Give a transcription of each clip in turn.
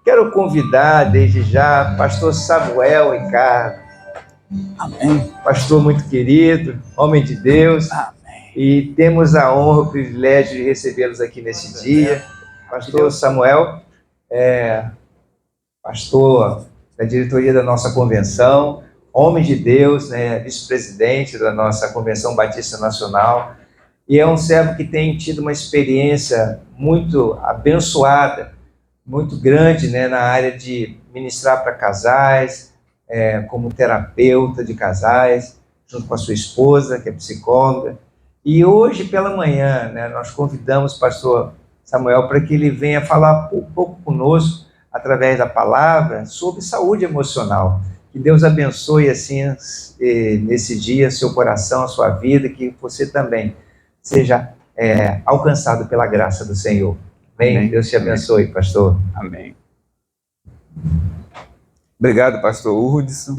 Quero convidar desde já pastor Samuel Ricardo. Amém. Pastor muito querido, homem de Deus. Amém. E temos a honra, o privilégio de recebê-los aqui nesse dia. Pastor Samuel é pastor da diretoria da nossa convenção, homem de Deus, né, vice-presidente da nossa Convenção Batista Nacional, e é um servo que tem tido uma experiência muito abençoada, muito grande, né, na área de ministrar para casais, como terapeuta de casais, junto com a sua esposa, que é psicóloga. E hoje pela manhã, né, nós convidamos o pastor Samuel para que ele venha falar um pouco conosco, através da palavra, sobre saúde emocional. Que Deus abençoe, assim, nesse dia, seu coração, a sua vida, que você também seja alcançado pela graça do Senhor. Amém? Amém. Deus te abençoe, amém. Pastor. Amém. Obrigado, pastor Hudson.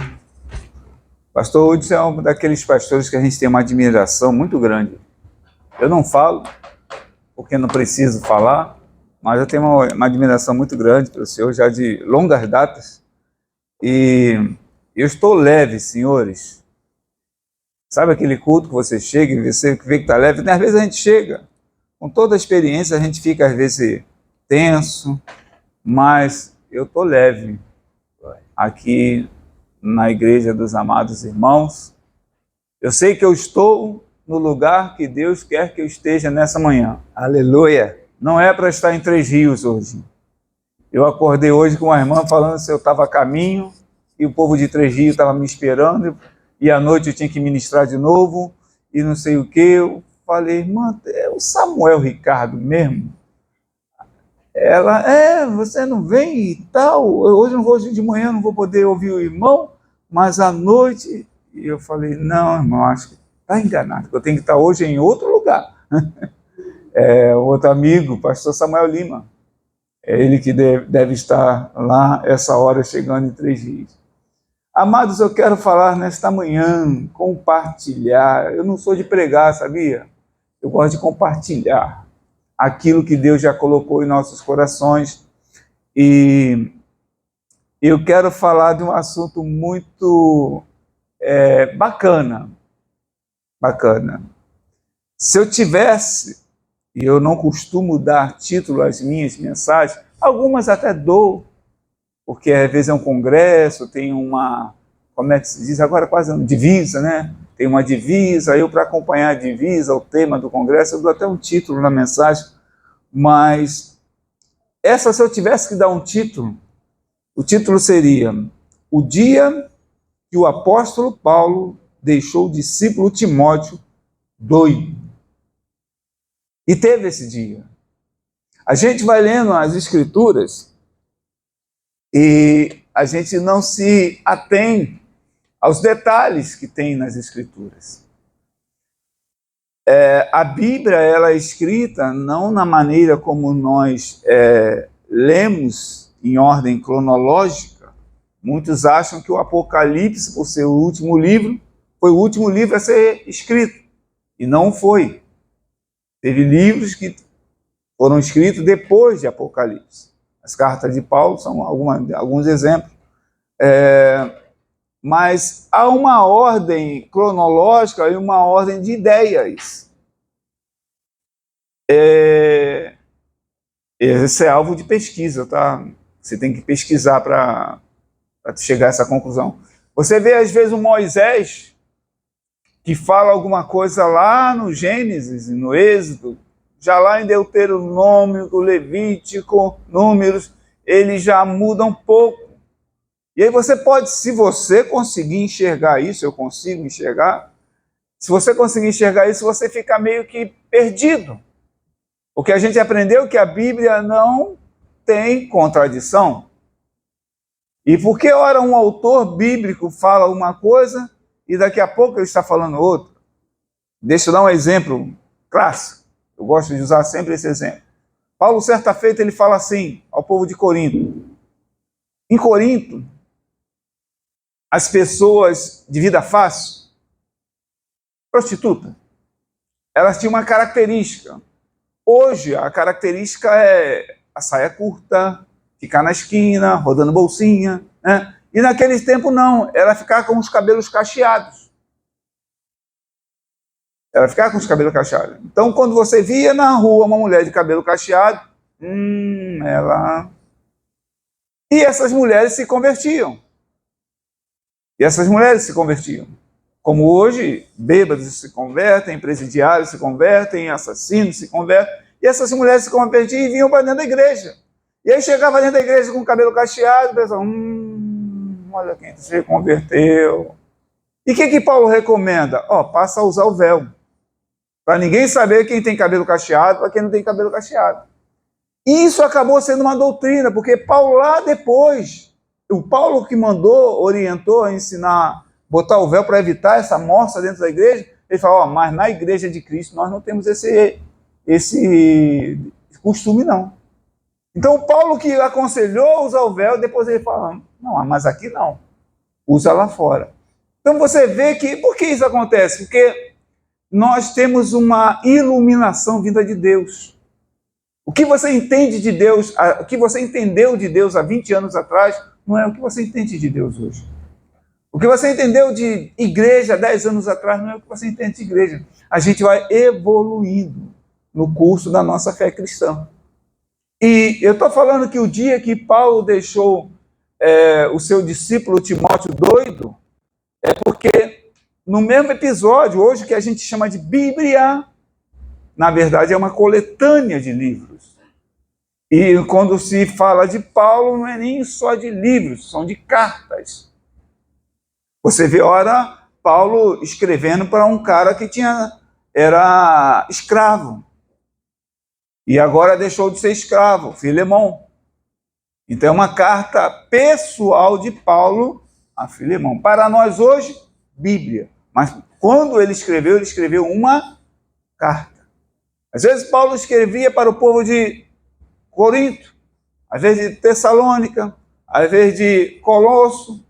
Pastor Hudson é um daqueles pastores que a gente tem uma admiração muito grande. Eu não falo, porque não preciso falar, mas eu tenho uma admiração muito grande pelo senhor, já de longas datas. E eu estou leve, senhores. Sabe aquele culto que você chega e você vê que está leve? Às vezes a gente chega, com toda a experiência, a gente fica às vezes tenso, mas eu estou leve aqui na igreja dos amados irmãos. Eu sei que eu estou no lugar que Deus quer que eu esteja nessa manhã. Aleluia! Não é para estar em Três Rios hoje. Eu acordei hoje com uma irmã falando se eu estava a caminho e o povo de Três Rios estava me esperando e à noite eu tinha que ministrar de novo e não sei o que. Eu falei, irmã, é o Samuel Ricardo mesmo? Ela, você não vem e tal, hoje de manhã não vou poder ouvir o irmão, mas à noite... E eu falei, não, irmão, acho que está enganado, eu tenho que estar hoje em outro lugar. Outro amigo, pastor Samuel Lima, é ele que deve estar lá essa hora chegando em Três Rios. Amados, eu quero falar nesta manhã, compartilhar. Eu não sou de pregar, sabia? Eu gosto de compartilhar aquilo que Deus já colocou em nossos corações. E eu quero falar de um assunto muito bacana. Se eu tivesse, e eu não costumo dar título às minhas mensagens, algumas até dou, porque às vezes é um congresso, tem uma, como é que se diz agora, quase uma divisa, né? Tem uma divisa, eu para acompanhar a divisa, o tema do congresso, eu dou até um título na mensagem, mas essa, se eu tivesse que dar um título, o título seria O Dia que o Apóstolo Paulo deixou o discípulo Timóteo doido. E teve esse dia. A gente vai lendo as Escrituras e a gente não se atém aos detalhes que tem nas Escrituras. A Bíblia, ela é escrita não na maneira como nós lemos em ordem cronológica. Muitos acham que o Apocalipse, por ser o último livro, foi o último livro a ser escrito. E não foi. Teve livros que foram escritos depois de Apocalipse. As cartas de Paulo são alguns exemplos. Mas há uma ordem cronológica e uma ordem de ideias. Esse é alvo de pesquisa, tá? Você tem que pesquisar para chegar a essa conclusão. Você vê, às vezes, o Moisés, que fala alguma coisa lá no Gênesis e no Êxodo, já lá em Deuteronômio, Levítico, Números, ele já muda um pouco. E aí você pode, se você conseguir enxergar isso, eu consigo enxergar, se você conseguir enxergar isso, você fica meio que perdido. Porque a gente aprendeu que a Bíblia não tem contradição. E por que ora um autor bíblico fala uma coisa e daqui a pouco ele está falando outra? Deixa eu dar um exemplo clássico. Eu gosto de usar sempre esse exemplo. Paulo, certa feita, ele fala assim ao povo de Corinto. Em Corinto, as pessoas de vida fácil, prostituta, elas tinham uma característica. Hoje, a característica é a saia curta, ficar na esquina, rodando bolsinha, né? E naquele tempo não, ela ficava com os cabelos cacheados. Ela ficava com os cabelos cacheados. Então, quando você via na rua uma mulher de cabelo cacheado, ela... E essas mulheres se convertiam. Como hoje, bêbados se convertem, presidiários se convertem, assassinos se convertem. E essas mulheres se convertiam e vinham para dentro da igreja. E aí chegava dentro da igreja com o cabelo cacheado e pensava, olha quem se converteu. E o que Paulo recomenda? Passa a usar o véu. Para ninguém saber quem tem cabelo cacheado para quem não tem cabelo cacheado. E isso acabou sendo uma doutrina, porque Paulo lá depois, o Paulo que mandou, orientou a ensinar, botar o véu para evitar essa morsa dentro da igreja, ele falou, mas na igreja de Cristo nós não temos esse costume não. Então o Paulo que aconselhou usar o véu, depois ele fala, não, mas aqui não, usa lá fora. Então você vê que, por que isso acontece? Porque nós temos uma iluminação vinda de Deus. O que você entende de Deus, o que você entendeu de Deus há 20 anos atrás, não é o que você entende de Deus hoje. O que você entendeu de igreja 10 anos atrás, não é o que você entende de igreja. A gente vai evoluindo no curso da nossa fé cristã. E eu estou falando que o dia que Paulo deixou o seu discípulo Timóteo doido, é porque no mesmo episódio, hoje que a gente chama de Bíblia, na verdade é uma coletânea de livros. E quando se fala de Paulo, não é nem só de livros, são de cartas. Você vê, ora, Paulo escrevendo para um cara que era escravo. E agora deixou de ser escravo, Filemão. Então é uma carta pessoal de Paulo a Filemão. Para nós hoje, Bíblia. Mas quando ele escreveu uma carta. Às vezes Paulo escrevia para o povo de Corinto, às vezes de Tessalônica, às vezes de Colosso,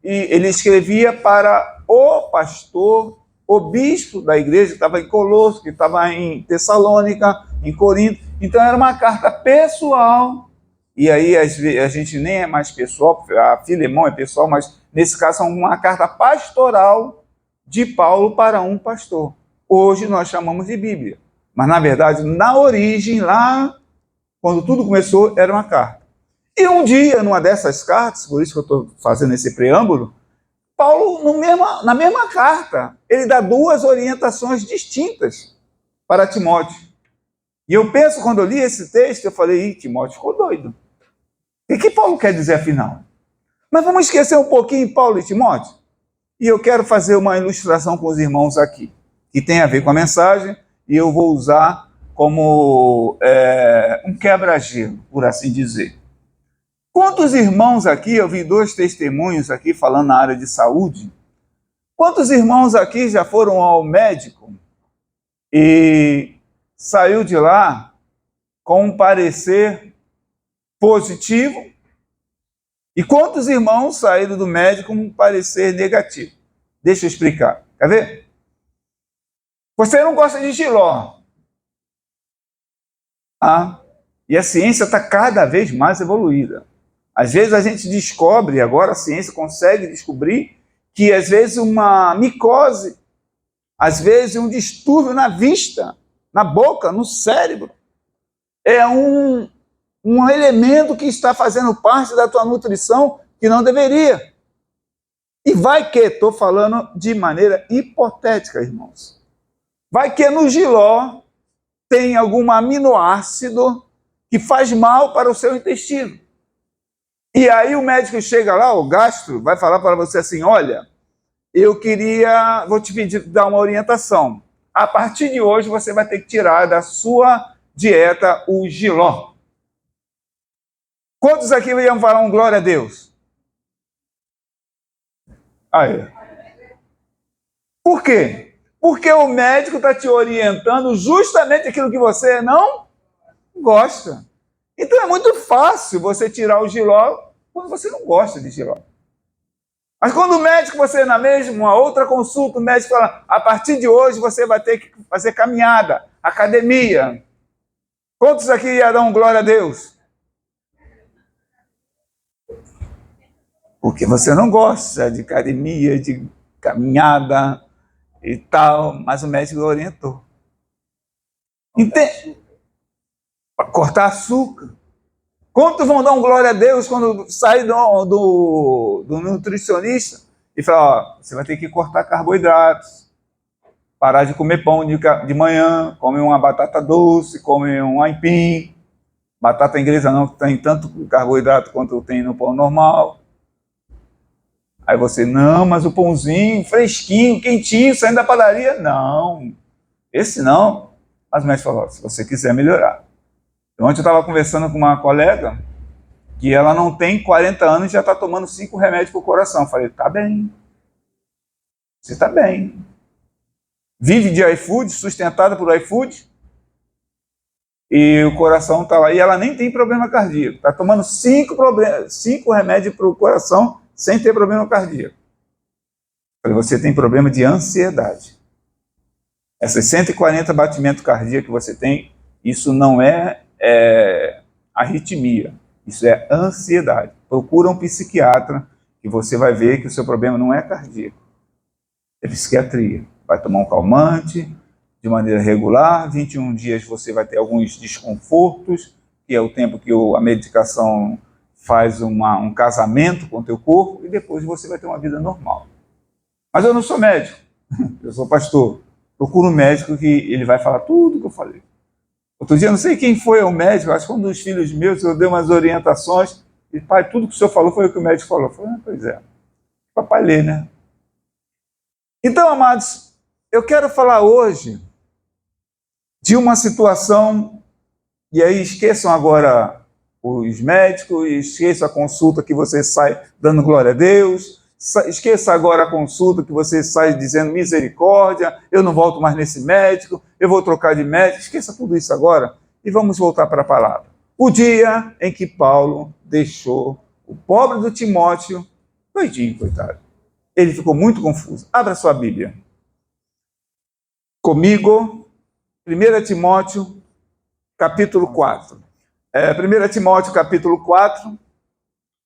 e ele escrevia para o pastor, o bispo da igreja que estava em Colosso, que estava em Tessalônica, em Corinto. Então era uma carta pessoal, e aí a gente nem é mais pessoal, a Filemão é pessoal, mas nesse caso é uma carta pastoral de Paulo para um pastor. Hoje nós chamamos de Bíblia, mas na verdade, na origem, lá, quando tudo começou, era uma carta. E um dia, numa dessas cartas, por isso que eu estou fazendo esse preâmbulo, Paulo, na mesma carta, ele dá duas orientações distintas para Timóteo. E eu penso, quando eu li esse texto, eu falei, Timóteo ficou doido. O que Paulo quer dizer afinal? Mas vamos esquecer um pouquinho Paulo e Timóteo? E eu quero fazer uma ilustração com os irmãos aqui, que tem a ver com a mensagem, e eu vou usar como um quebra-gelo, por assim dizer. Quantos irmãos aqui, eu vi 2 testemunhos aqui falando na área de saúde, quantos irmãos aqui já foram ao médico e saiu de lá com um parecer positivo? E quantos irmãos saíram do médico com um parecer negativo? Deixa eu explicar. Quer ver? Você não gosta de Giló. E a ciência está cada vez mais evoluída. Às vezes a gente descobre, agora a ciência consegue descobrir, que às vezes uma micose, às vezes um distúrbio na vista, na boca, no cérebro, é um elemento que está fazendo parte da tua nutrição que não deveria. E vai que, estou falando de maneira hipotética, irmãos, vai que no Giló tem algum aminoácido que faz mal para o seu intestino. E aí o médico chega lá, o gastro, vai falar para você assim, olha, vou te pedir dar uma orientação. A partir de hoje você vai ter que tirar da sua dieta o Giló. Quantos aqui iam falar glória a Deus? Aí. Por quê? Porque o médico está te orientando justamente aquilo que você não gosta. Então é muito fácil você tirar o Giló quando você não gosta de Giló. Mas quando o médico, você na mesma outra consulta, o médico fala, a partir de hoje você vai ter que fazer caminhada, academia. Quantos aqui iam dar glória a Deus? Porque você não gosta de academia, de caminhada e tal, mas o médico orientou. Entende? Para cortar açúcar. Quantos vão dar um glória a Deus quando sair do nutricionista e falar, ó, você vai ter que cortar carboidratos, parar de comer pão de manhã, come uma batata doce, come um aipim, batata inglesa não tem tanto carboidrato quanto tem no pão normal. Aí você, não, mas o pãozinho fresquinho, quentinho, saindo da padaria, não, esse não. Mas o médico falou, se você quiser melhorar. Ontem eu estava conversando com uma colega que ela não tem 40 anos e já está tomando 5 remédios para o coração. Eu falei, tá bem. Você está bem. Vive de iFood, sustentada por iFood. E o coração está lá. E ela nem tem problema cardíaco. Está tomando 5 remédios para o coração sem ter problema cardíaco. Eu falei, você tem problema de ansiedade. Essas 140 batimentos cardíacos que você tem, isso não é arritmia, isso é ansiedade. Procura um psiquiatra que você vai ver que o seu problema não é cardíaco, é psiquiatria. Vai tomar um calmante de maneira regular, 21 dias você vai ter alguns desconfortos, que é o tempo que a medicação faz um casamento com o teu corpo, e depois você vai ter uma vida normal. Mas eu não sou médico, eu sou pastor. Procura um médico que ele vai falar tudo que eu falei. Outro dia, não sei quem foi ao médico, acho que um dos filhos meus, eu dei umas orientações, e pai, tudo que o senhor falou foi o que o médico falou. Eu falei, pois é, papai lê, né? Então, amados, eu quero falar hoje de uma situação, e aí esqueçam agora os médicos, esqueçam a consulta que você sai dando glória a Deus, esqueça agora a consulta que você sai dizendo misericórdia, eu não volto mais nesse médico, eu vou trocar de médico, esqueça tudo isso agora e vamos voltar para a palavra. O dia em que Paulo deixou o pobre do Timóteo, doidinho, coitado. Ele ficou muito confuso. Abra sua Bíblia. Comigo, 1 Timóteo, capítulo 4. 1 Timóteo, capítulo 4,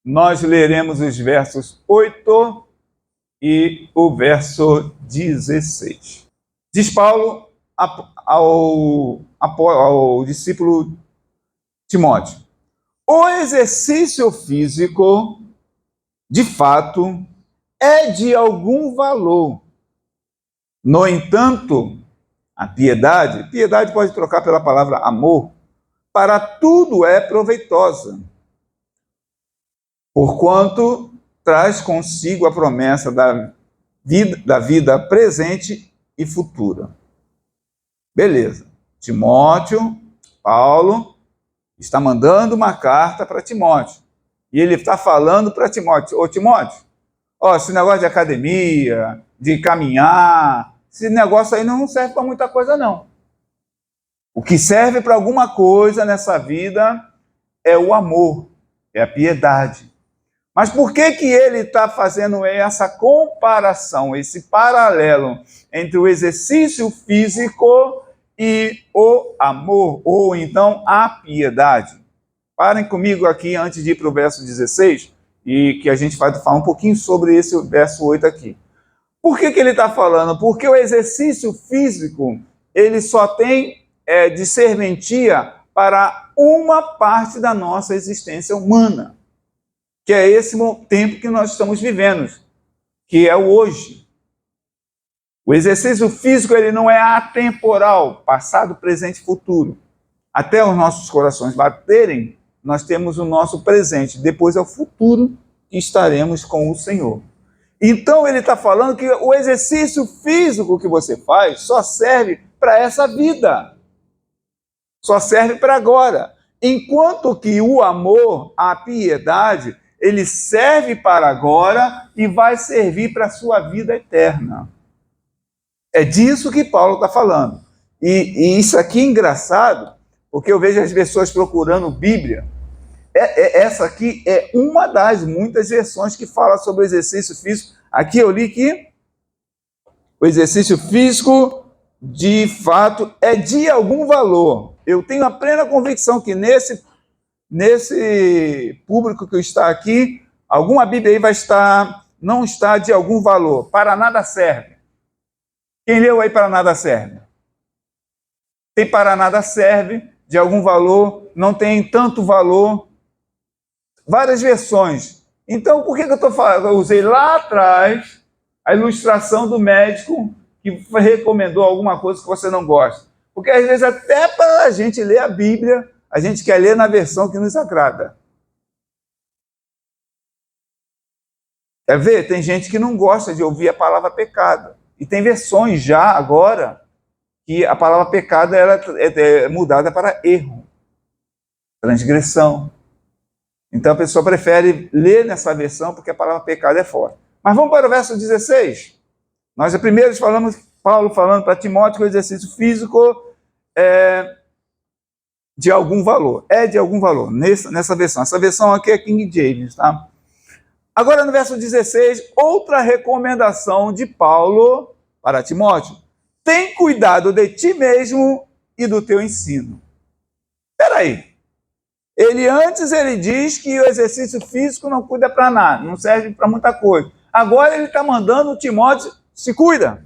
nós leremos os versos 8 e o verso 16. Diz Paulo ao discípulo Timóteo: o exercício físico, de fato, é de algum valor. No entanto, a piedade pode trocar pela palavra amor, para tudo é proveitosa, porquanto traz consigo a promessa da vida presente e futura. Beleza. Timóteo, Paulo, está mandando uma carta para Timóteo. E ele está falando para Timóteo, ô Timóteo, esse negócio de academia, de caminhar, esse negócio aí não serve para muita coisa, não. O que serve para alguma coisa nessa vida é o amor, é a piedade. Mas por que ele está fazendo essa comparação, esse paralelo entre o exercício físico e o amor, ou então a piedade? Parem comigo aqui antes de ir para o verso 16, e que a gente vai falar um pouquinho sobre esse verso 8 aqui. Por que ele está falando? Porque o exercício físico, ele só tem de serventia para uma parte da nossa existência humana, que é esse tempo que nós estamos vivendo, que é o hoje. O exercício físico ele não é atemporal, passado, presente e futuro. Até os nossos corações baterem, nós temos o nosso presente, depois é o futuro que estaremos com o Senhor. Então ele está falando que o exercício físico que você faz só serve para essa vida, só serve para agora. Enquanto que o amor, a piedade, ele serve para agora e vai servir para a sua vida eterna. É disso que Paulo está falando. E isso aqui é engraçado, porque eu vejo as pessoas procurando Bíblia. Essa aqui é uma das muitas versões que fala sobre o exercício físico. Aqui eu li que o exercício físico, de fato, é de algum valor. Eu tenho a plena convicção que nesse público que está aqui, Alguma Bíblia aí vai estar, não está de algum valor. Para nada serve. Quem leu aí para nada serve? Tem para nada serve, de algum valor, não tem tanto valor. Várias versões. Então, por que eu estou falando? Eu usei lá atrás a ilustração do médico que recomendou alguma coisa que você não gosta. Porque às vezes até para a gente ler a Bíblia, a gente quer ler na versão que nos agrada. Quer ver? Tem gente que não gosta de ouvir a palavra pecado. E tem versões já agora que a palavra pecado ela é mudada para erro, transgressão. Então a pessoa prefere ler nessa versão porque a palavra pecado é forte. Mas vamos para o verso 16. Nós primeiro falamos, Paulo falando para Timóteo que o exercício físico é de algum valor. É de algum valor nessa versão. Essa versão aqui é King James, tá? Agora no verso 16, outra recomendação de Paulo para Timóteo. Tem cuidado de ti mesmo e do teu ensino. Espera aí. Ele diz que o exercício físico não cuida para nada, não serve para muita coisa. Agora ele está mandando o Timóteo, se cuida.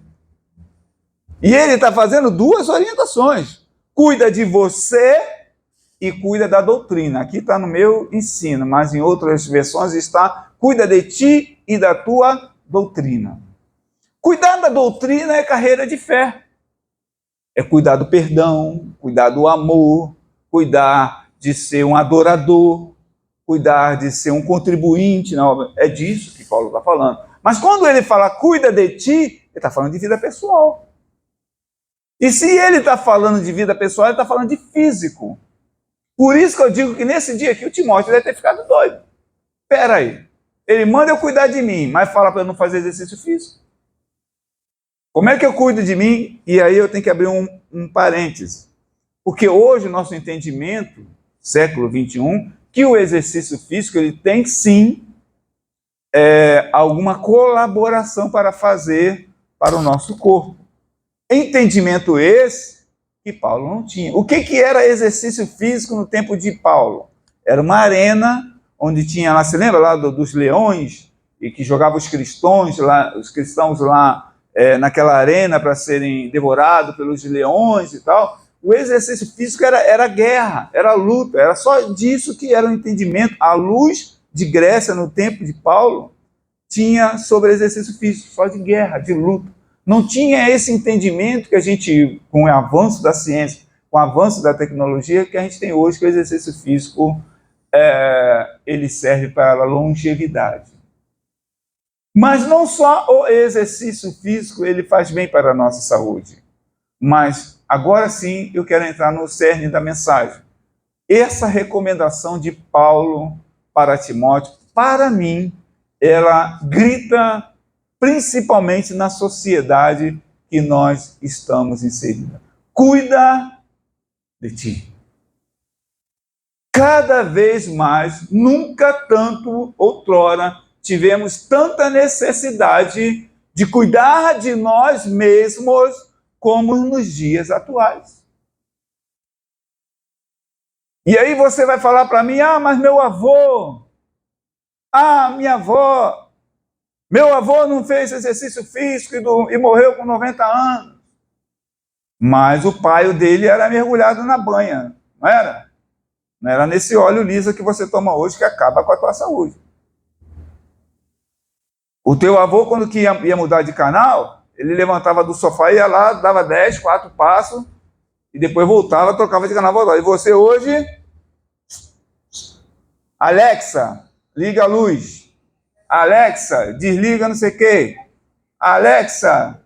E ele está fazendo duas orientações. Cuida de você e cuida da doutrina. Aqui está no meu ensino, mas em outras versões está cuida de ti e da tua doutrina. Cuidar da doutrina é carreira de fé. É cuidar do perdão, cuidar do amor, cuidar de ser um adorador, cuidar de ser um contribuinte na obra. É disso que Paulo está falando. Mas quando ele fala cuida de ti, ele está falando de vida pessoal. E se ele está falando de vida pessoal, ele está falando de físico. Por isso que eu digo que nesse dia aqui o Timóteo deve ter ficado doido. Espera aí. Ele manda eu cuidar de mim, mas fala para eu não fazer exercício físico. Como é que eu cuido de mim? E aí eu tenho que abrir um parêntese. Porque hoje o nosso entendimento, século XXI, que o exercício físico ele tem sim alguma colaboração para fazer para o nosso corpo. Entendimento esse que Paulo não tinha. O que era exercício físico no tempo de Paulo? Era uma arena onde tinha lá, você lembra lá dos leões, e que jogavam os cristãos lá naquela arena para serem devorados pelos leões e tal. O exercício físico era guerra, era luta, era só disso que era o entendimento. A luz de Grécia no tempo de Paulo tinha sobre exercício físico, só de guerra, de luta. Não tinha esse entendimento que a gente, com o avanço da ciência, com o avanço da tecnologia, que a gente tem hoje, que o exercício físico ele serve para a longevidade. Mas não só o exercício físico ele faz bem para a nossa saúde, mas agora sim eu quero entrar no cerne da mensagem. Essa recomendação de Paulo para Timóteo, para mim, ela grita principalmente na sociedade que nós estamos inseridos. Cuida de ti. Cada vez mais, nunca tanto outrora, tivemos tanta necessidade de cuidar de nós mesmos como nos dias atuais. E aí você vai falar para mim, mas meu avô, minha avó, meu avô não fez exercício físico e morreu com 90 anos. Mas o pai dele era mergulhado na banha, não era? Não era nesse óleo liso que você toma hoje que acaba com a tua saúde. O teu avô, quando que ia mudar de canal, ele levantava do sofá, ia lá, dava 4 passos, e depois voltava, trocava de canal, voltava. E você hoje, Alexa, liga a luz. Alexa, desliga não sei o quê. Alexa.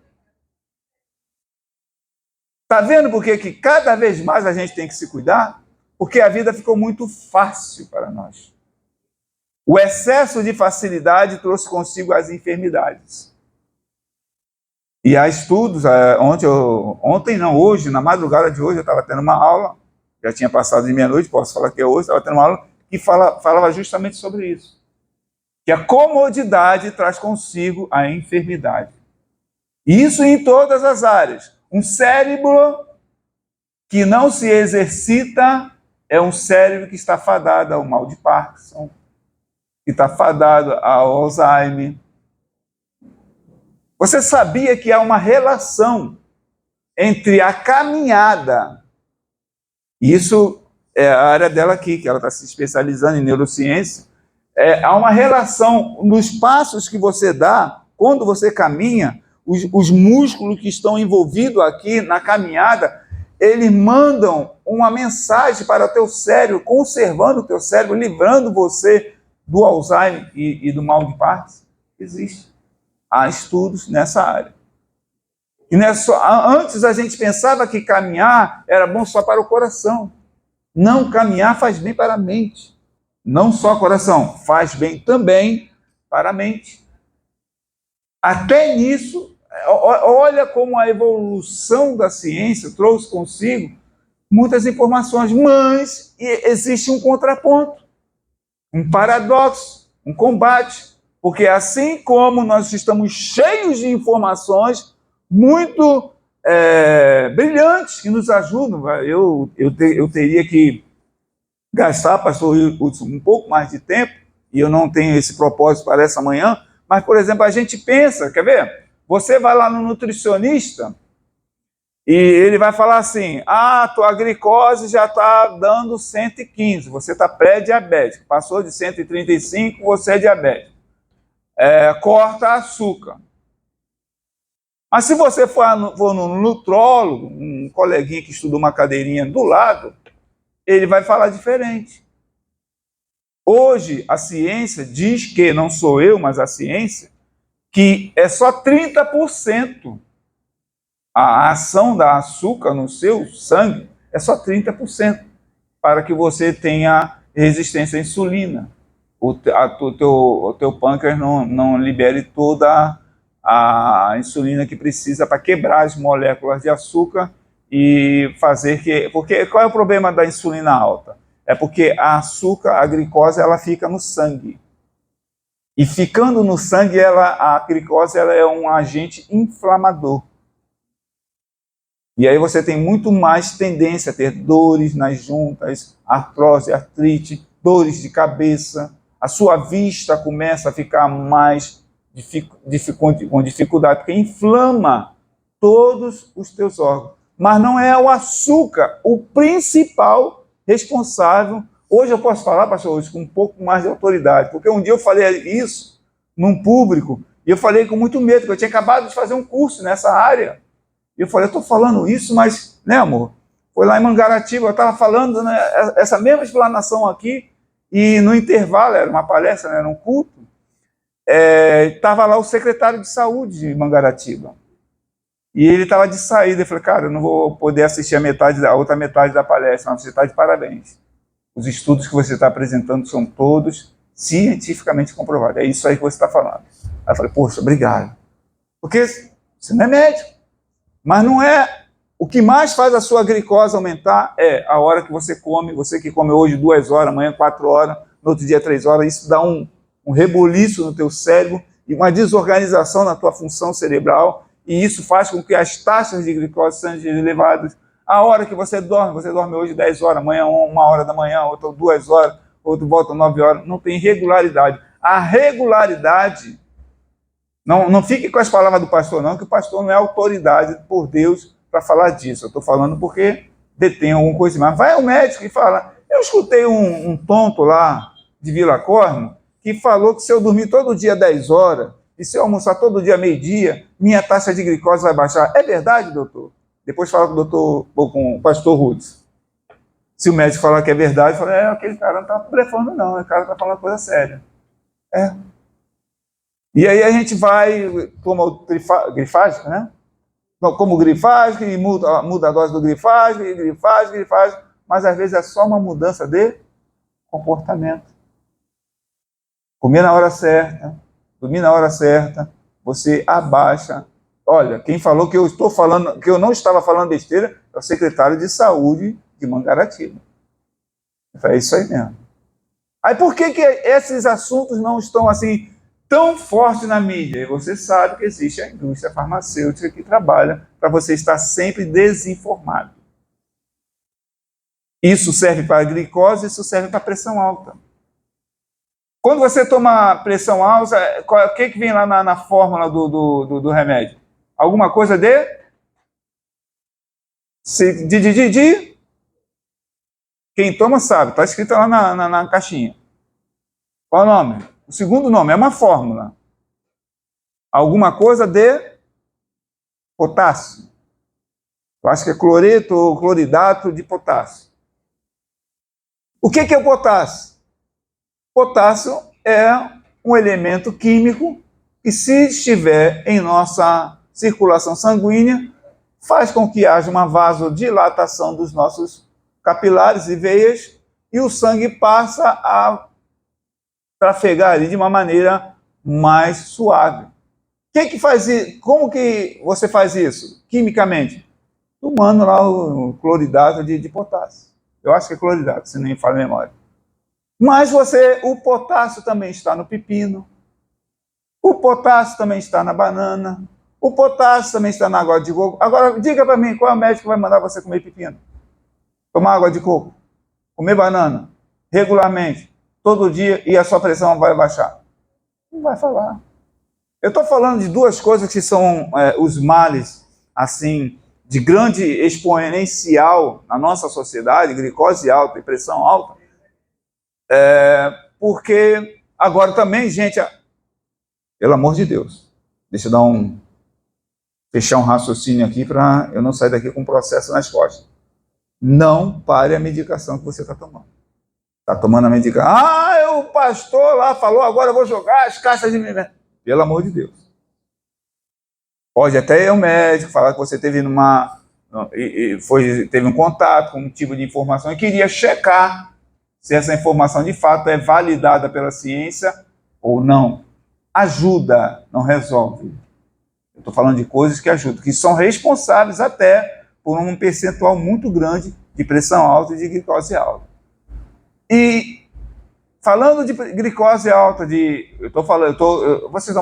Tá vendo por que cada vez mais a gente tem que se cuidar? Porque a vida ficou muito fácil para nós. O excesso de facilidade trouxe consigo as enfermidades. E há estudos, hoje, na madrugada de hoje, eu estava tendo uma aula, já tinha passado de meia-noite, posso falar que é hoje, estava tendo uma aula que falava justamente sobre isso. Que a comodidade traz consigo a enfermidade. E isso em todas as áreas. Um cérebro que não se exercita é um cérebro que está fadado ao mal de Parkinson, que está fadado ao Alzheimer. Você sabia que há uma relação entre a caminhada, isso é a área dela aqui, que ela está se especializando em neurociência, há uma relação nos passos que você dá, quando você caminha, os músculos que estão envolvidos aqui na caminhada, eles mandam uma mensagem para o teu cérebro, conservando o teu cérebro, livrando você do Alzheimer e do mal de Parkinson. Existe. Há estudos nessa área. E não é só, antes a gente pensava que caminhar era bom só para o coração. Não, caminhar faz bem para a mente. Não só o coração, faz bem também para a mente. Até nisso, olha como a evolução da ciência trouxe consigo muitas informações, mas existe um contraponto, um paradoxo, um combate, porque assim como nós estamos cheios de informações muito brilhantes que nos ajudam, eu teria que gastar, pastor Hudson, um pouco mais de tempo, e eu não tenho esse propósito para essa manhã, mas, por exemplo, a gente pensa, quer ver? Você vai lá no nutricionista e ele vai falar assim, tua glicose já está dando 115, você está pré-diabético, passou de 135, você é diabético. Corta açúcar. Mas se você for no nutrólogo, um coleguinha que estudou uma cadeirinha do lado, ele vai falar diferente. Hoje, a ciência diz que, não sou eu, mas a ciência, que é só 30%. A ação da açúcar no seu sangue é só 30% para que você tenha resistência à insulina. O teu pâncreas não libere toda a insulina que precisa para quebrar as moléculas de açúcar e fazer que... Porque qual é o problema da insulina alta? É porque a glicose, ela fica no sangue. E ficando no sangue, a glicose ela é um agente inflamador. E aí você tem muito mais tendência a ter dores nas juntas, artrose, artrite, dores de cabeça. A sua vista começa a ficar mais com dificuldade, porque inflama todos os teus órgãos. Mas não é o açúcar o principal responsável. Hoje eu posso falar, pastor, hoje com um pouco mais de autoridade, porque um dia eu falei isso num público, e eu falei com muito medo, porque eu tinha acabado de fazer um curso nessa área. E eu falei, eu estou falando isso, mas, né, amor? Foi lá em Mangaratiba, eu estava falando, né, essa mesma explanação aqui, e no intervalo, era uma palestra, né, era um culto, estava lá o secretário de saúde de Mangaratiba. E ele estava de saída. Eu falei, cara, eu não vou poder assistir a outra metade da palestra, mas você está de parabéns. Os estudos que você está apresentando são todos cientificamente comprovados. É isso aí que você está falando. Aí eu falei, poxa, obrigado. Porque você não é médico. Mas não é... O que mais faz a sua glicose aumentar é a hora que você come. Você que come hoje 2 horas, amanhã 4 horas, no outro dia 3 horas, isso dá um rebuliço no teu cérebro e uma desorganização na tua função cerebral, e isso faz com que as taxas de glicose sejam elevadas. A hora que você dorme hoje 10 horas, amanhã 1 hora da manhã, outra 2 horas, outro volta 9 horas, não tem regularidade. A regularidade, não fique com as palavras do pastor não, que o pastor não é autoridade por Deus para falar disso. Eu estou falando porque detém alguma coisa. Mas vai ao médico e fala, eu escutei um tonto lá de Vila Corno que falou que se eu dormir todo dia 10 horas, e se eu almoçar todo dia meio-dia, minha taxa de glicose vai baixar. É verdade, doutor? Depois fala com o pastor Hudson. Se o médico falar que é verdade, fala, aquele cara não está blefando não, o cara está falando coisa séria. E aí a gente vai, toma grifágico, né? Como grifágico, e muda a dose do grifágico, mas às vezes é só uma mudança de comportamento. Comer na hora certa, dormir na hora certa, você abaixa. Olha, quem falou que eu não estava falando besteira é o secretário de saúde de Mangaratiba. É isso aí mesmo. Aí por que esses assuntos não estão assim tão fortes na mídia? E você sabe que existe a indústria farmacêutica que trabalha para você estar sempre desinformado. Isso serve para a glicose, isso serve para a pressão alta. Quando você toma pressão alta, o que vem lá na fórmula do remédio? Alguma coisa de quem toma sabe, está escrito lá na caixinha. Qual é o nome? O segundo nome, é uma fórmula. Alguma coisa de potássio. Eu acho que é cloreto ou cloridato de potássio. O que é o potássio? Potássio é um elemento químico que, se estiver em nossa circulação sanguínea, faz com que haja uma vasodilatação dos nossos capilares e veias e o sangue passa a trafegar ali de uma maneira mais suave. Quem que faz isso? Como que você faz isso quimicamente? Tomando lá o cloridato de potássio. Eu acho que é cloridato, se não me falha a memória. Mas o potássio também está no pepino, o potássio também está na banana, o potássio também está na água de coco. Agora, diga para mim, qual é o médico que vai mandar você comer pepino? Tomar água de coco? Comer banana? Regularmente? Todo dia? E a sua pressão vai baixar? Não vai falar. Eu estou falando de duas coisas que são os males, assim, de grande exponencial na nossa sociedade, glicose alta e pressão alta, porque agora também, gente, pelo amor de Deus, deixa eu fechar um raciocínio aqui para eu não sair daqui com um processo nas costas. Não pare a medicação que você está tomando. Está tomando a medicação. O pastor lá falou, agora eu vou jogar as caixas de remédio. Pelo amor de Deus. Pode até ir ao médico falar que você teve teve um contato com um tipo de informação e queria checar se essa informação de fato é validada pela ciência ou não. Ajuda, não resolve. Eu estou falando de coisas que ajudam, que são responsáveis até por um percentual muito grande de pressão alta e de glicose alta. E falando de glicose alta, vocês estão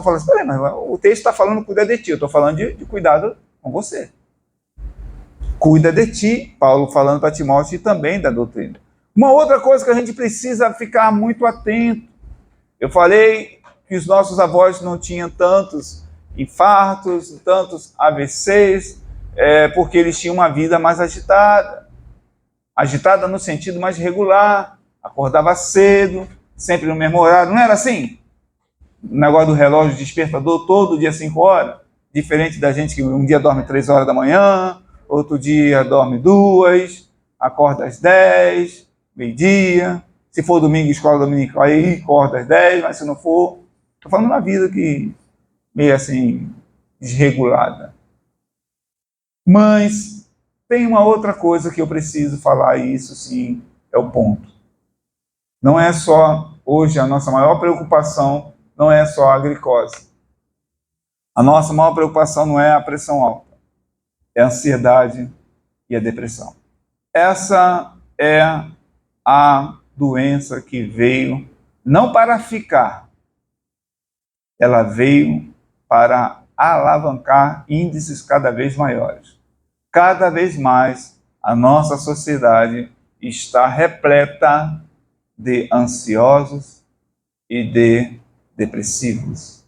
falando assim, mas o texto está falando cuida de ti, eu estou falando de cuidado com você. Cuida de ti, Paulo falando para Timóteo e também da doutrina. Uma outra coisa que a gente precisa ficar muito atento, eu falei que os nossos avós não tinham tantos infartos, tantos AVCs, porque eles tinham uma vida mais agitada. Agitada no sentido mais regular, acordava cedo, sempre no mesmo horário, não era assim? O negócio do relógio despertador todo dia 5 horas, diferente da gente que um dia dorme 3 horas da manhã, outro dia dorme 2, acorda às 10, meio-dia, se for domingo, escola dominical, aí acorda às 10, mas se não for, estou falando uma vida que meio assim, desregulada. Mas tem uma outra coisa que eu preciso falar, e isso sim é o ponto. Não é só, hoje, a nossa maior preocupação não é só a glicose. A nossa maior preocupação não é a pressão alta, é a ansiedade e a depressão. Essa é a doença que veio não para ficar, ela veio para alavancar índices cada vez maiores. Cada vez mais a nossa sociedade está repleta de ansiosos e de depressivos.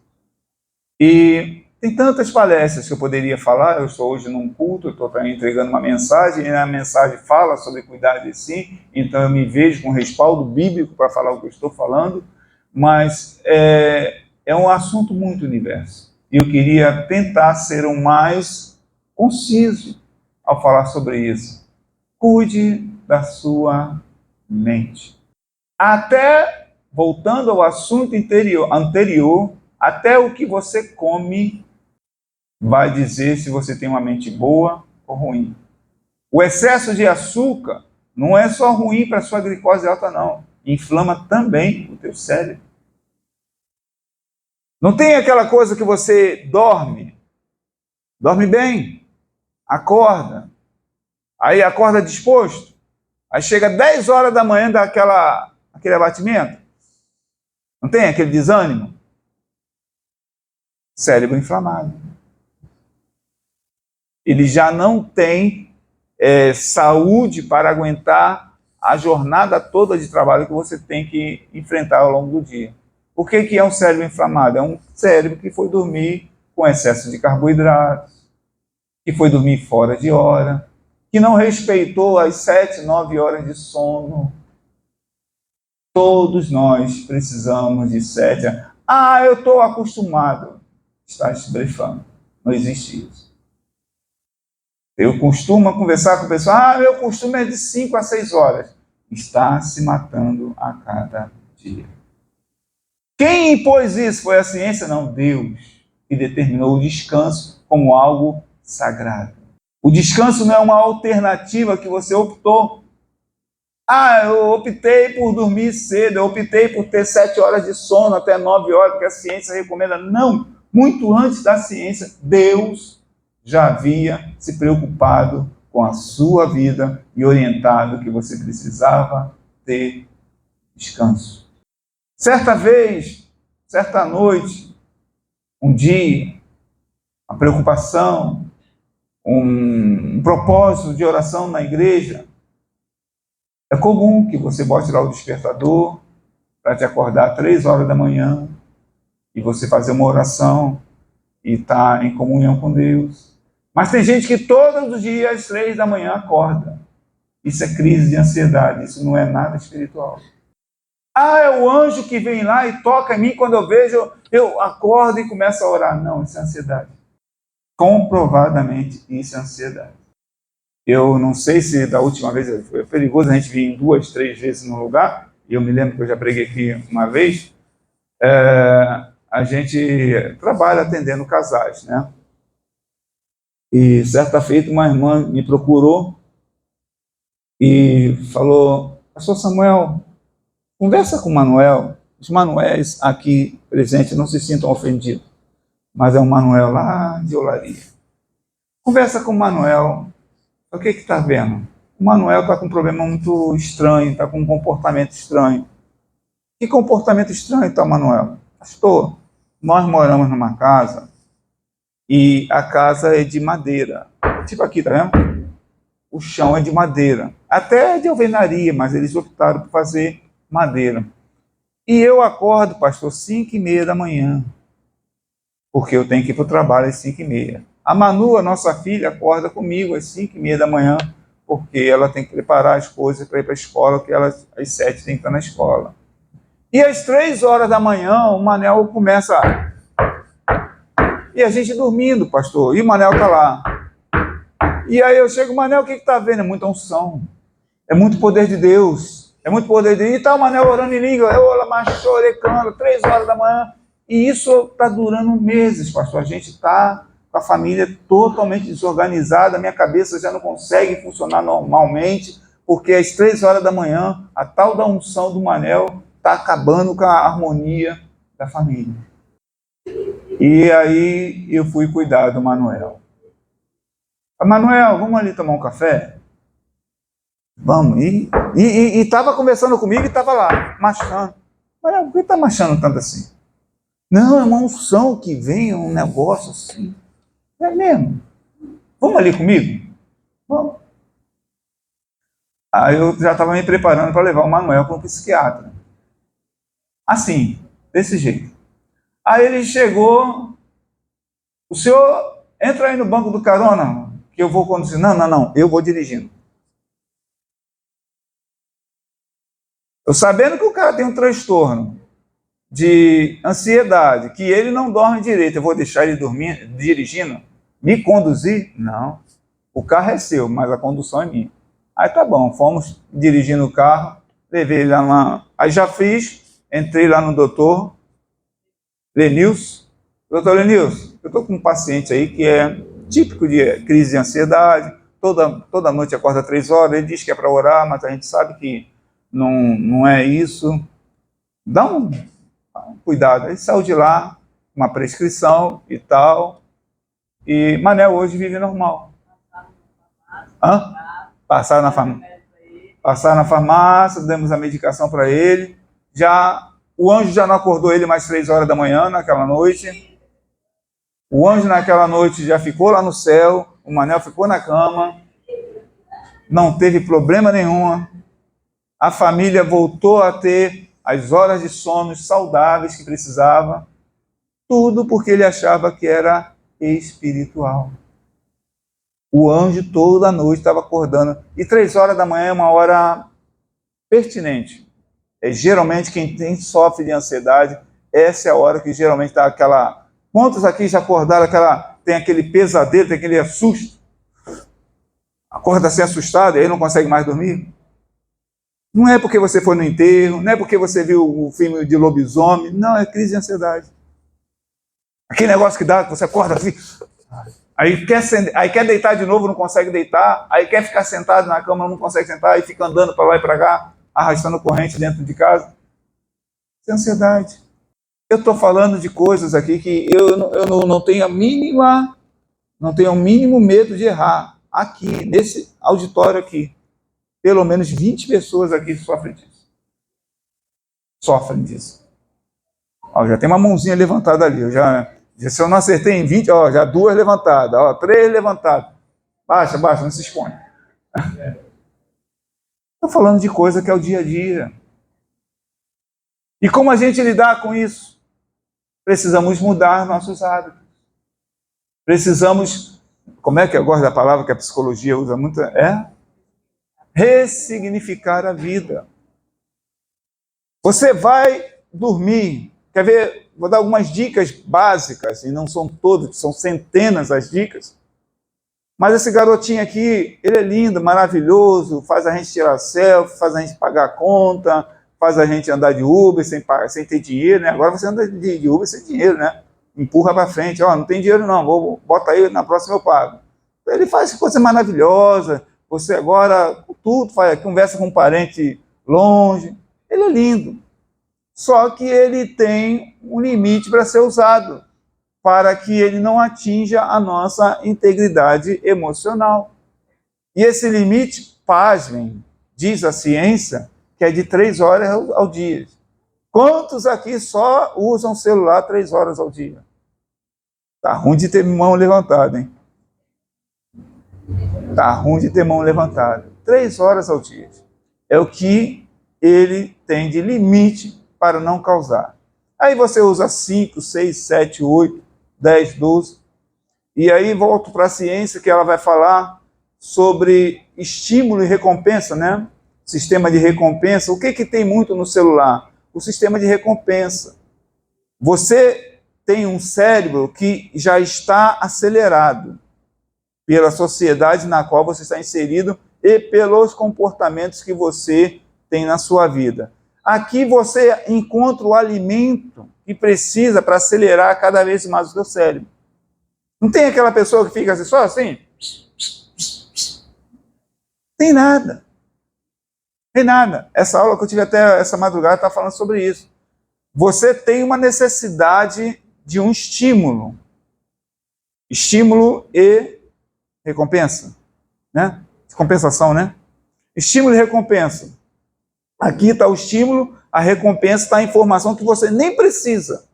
E tem tantas palestras que eu poderia falar, eu estou hoje num culto, eu estou entregando uma mensagem, e a mensagem fala sobre cuidar de si, então eu me vejo com respaldo bíblico para falar o que eu estou falando, mas é um assunto muito diverso. E eu queria tentar ser o mais conciso ao falar sobre isso. Cuide da sua mente. Até, voltando ao assunto anterior, até o que você come vai dizer se você tem uma mente boa ou ruim. O excesso de açúcar não é só ruim para a sua glicose alta, não. Inflama também o teu cérebro. Não tem aquela coisa que você dorme bem, acorda, aí acorda disposto, aí chega 10 horas da manhã, dá aquele abatimento. Não tem aquele desânimo? Cérebro inflamado. Ele já não tem saúde para aguentar a jornada toda de trabalho que você tem que enfrentar ao longo do dia. O que é um cérebro inflamado? É um cérebro que foi dormir com excesso de carboidratos, que foi dormir fora de hora, que não respeitou as 7, 9 horas de sono. Todos nós precisamos de 7. Eu estou acostumado. Está se blefando. Não existe isso. Eu costumo conversar com o pessoal, meu costume é de 5 a 6 horas. Está se matando a cada dia. Quem impôs isso? Foi a ciência? Não, Deus, que determinou o descanso como algo sagrado. O descanso não é uma alternativa que você optou. Eu optei por dormir cedo, eu optei por ter 7 horas de sono até 9 horas, porque a ciência recomenda. Não, muito antes da ciência, Deus já havia se preocupado com a sua vida e orientado que você precisava ter descanso. Certa vez, certa noite, um dia, uma preocupação, um propósito de oração na igreja, é comum que você bote lá o despertador para te acordar 3 horas da manhã e você fazer uma oração e estar em comunhão com Deus. Mas tem gente que todos os dias, às 3 da manhã, acorda. Isso é crise de ansiedade, isso não é nada espiritual. É o anjo que vem lá e toca em mim, quando eu vejo, eu acordo e começo a orar. Não, isso é ansiedade. Comprovadamente, isso é ansiedade. Eu não sei se da última vez foi perigoso a gente vir 2, 3 vezes no lugar, e eu me lembro que eu já preguei aqui uma vez, a gente trabalha atendendo casais, né? E certa feita uma irmã me procurou e falou: Pastor Samuel, conversa com o Manuel. Os Manuéis aqui presentes não se sintam ofendidos, mas é um Manuel lá de Olaria. Conversa com o Manuel. O que está vendo? O Manuel está com um problema muito estranho, está com um comportamento estranho. Que comportamento estranho está, Manuel? Pastor, nós moramos numa casa e a casa é de madeira. Tipo aqui, tá vendo? O chão é de madeira. Até é de alvenaria, mas eles optaram por fazer madeira. E eu acordo, pastor, 5h30 da manhã, porque eu tenho que ir para o trabalho às 5h30. A Manu, a nossa filha, acorda comigo às 5h30 da manhã, porque ela tem que preparar as coisas para ir para a escola, que elas às 7 tem que estar na escola. E às 3 horas da manhã, o Manel começa... E a gente dormindo, pastor, e o Manel está lá. E aí eu chego, Manel, o que está vendo? É muita unção, é muito poder de Deus, é muito poder de Deus. E está o Manel orando em língua, eu machorecando, 3 horas da manhã. E isso está durando meses, pastor. A gente está com a família totalmente desorganizada, a minha cabeça já não consegue funcionar normalmente, porque às 3 horas da manhã, a tal da unção do Manel está acabando com a harmonia da família. E aí eu fui cuidar do Manuel. Manuel, vamos ali tomar um café? Vamos. E estava conversando comigo e estava lá, machando. Manuel, por que está machando tanto assim? Não, é uma unção que vem, um negócio assim. É mesmo? Vamos ali comigo? Vamos. Aí eu já estava me preparando para levar o Manuel para um psiquiatra. Assim, desse jeito. Aí ele chegou, o senhor entra aí no banco do carona, que eu vou conduzir. Não, eu vou dirigindo. Eu sabendo que o cara tem um transtorno de ansiedade, que ele não dorme direito, eu vou deixar ele dormir, dirigindo? Me conduzir? Não. O carro é seu, mas a condução é minha. Aí tá bom, fomos dirigindo o carro, levei ele lá. Aí já fiz, entrei lá no doutor Lenilson. Doutor Lenilson, eu estou com um paciente aí que é típico de crise de ansiedade, toda noite acorda 3 horas, ele diz que é para orar, mas a gente sabe que não é isso. Dá um cuidado. Aí saiu de lá, uma prescrição e tal, e Manel hoje vive normal. Passaram na farmácia, demos a medicação para ele. O anjo já não acordou ele mais 3 horas da manhã naquela noite. O anjo naquela noite já ficou lá no céu, o Manel ficou na cama, não teve problema nenhum. A família voltou a ter as horas de sono saudáveis que precisava, tudo porque ele achava que era espiritual. O anjo toda noite estava acordando. E 3 horas da manhã é uma hora pertinente. Geralmente quem sofre de ansiedade, essa é a hora que geralmente está aquela... Quantos aqui já acordaram, tem aquele pesadelo, tem aquele susto? Acorda assim assustado e aí não consegue mais dormir? Não é porque você foi no enterro, não é porque você viu o filme de lobisomem, não, é crise de ansiedade. Aquele negócio que dá, que você acorda assim, aí quer deitar de novo, não consegue deitar, aí quer ficar sentado na cama, não consegue sentar, aí fica andando para lá e para cá, arrastando corrente dentro de casa. Isso é ansiedade. Eu estou falando de coisas aqui que eu não tenho o mínimo medo de errar. Aqui, nesse auditório aqui, pelo menos 20 pessoas aqui sofrem disso. Ó, já tem uma mãozinha levantada ali. Se eu não acertei em 20, ó, já 2 levantadas, ó, 3 levantadas. Baixa, não se expõe. Estou falando de coisa que é o dia a dia. E como a gente lidar com isso? Precisamos mudar nossos hábitos. Precisamos, como é que eu gosto da palavra que a psicologia usa muito? Ressignificar a vida. Você vai dormir, quer ver? Vou dar algumas dicas básicas, e não são todas, são centenas as dicas. Mas esse garotinho aqui, ele é lindo, maravilhoso, faz a gente tirar selfie, faz a gente pagar a conta, faz a gente andar de Uber sem ter dinheiro, né? Agora você anda de Uber sem dinheiro, né? Empurra para frente, ó, não tem dinheiro não, bota aí, na próxima eu pago. Ele faz coisa maravilhosa, você agora, tudo, conversa com um parente longe, ele é lindo. Só que ele tem um limite para ser usado, para que ele não atinja a nossa integridade emocional. E esse limite, pasmem, diz a ciência, que é de 3 horas ao dia. Quantos aqui só usam celular 3 horas ao dia? Tá ruim de ter mão levantada, hein? Tá ruim de ter mão levantada. 3 horas ao dia. É o que ele tem de limite para não causar. Aí você usa 5, 6, 7, 8, 10, 12. E aí volto para a ciência, que ela vai falar sobre estímulo e recompensa, né? Sistema de recompensa. O que tem muito no celular? O sistema de recompensa. Você tem um cérebro que já está acelerado pela sociedade na qual você está inserido e pelos comportamentos que você tem na sua vida. Aqui você encontra o alimento que precisa para acelerar cada vez mais o seu cérebro. Não tem aquela pessoa que fica assim, só assim? Tem nada. Tem nada. Essa aula que eu tive até essa madrugada está falando sobre isso. Você tem uma necessidade de um estímulo. Estímulo e recompensa. Né? Compensação, né? Estímulo e recompensa. Aqui está o estímulo, a recompensa está a informação que você nem precisa.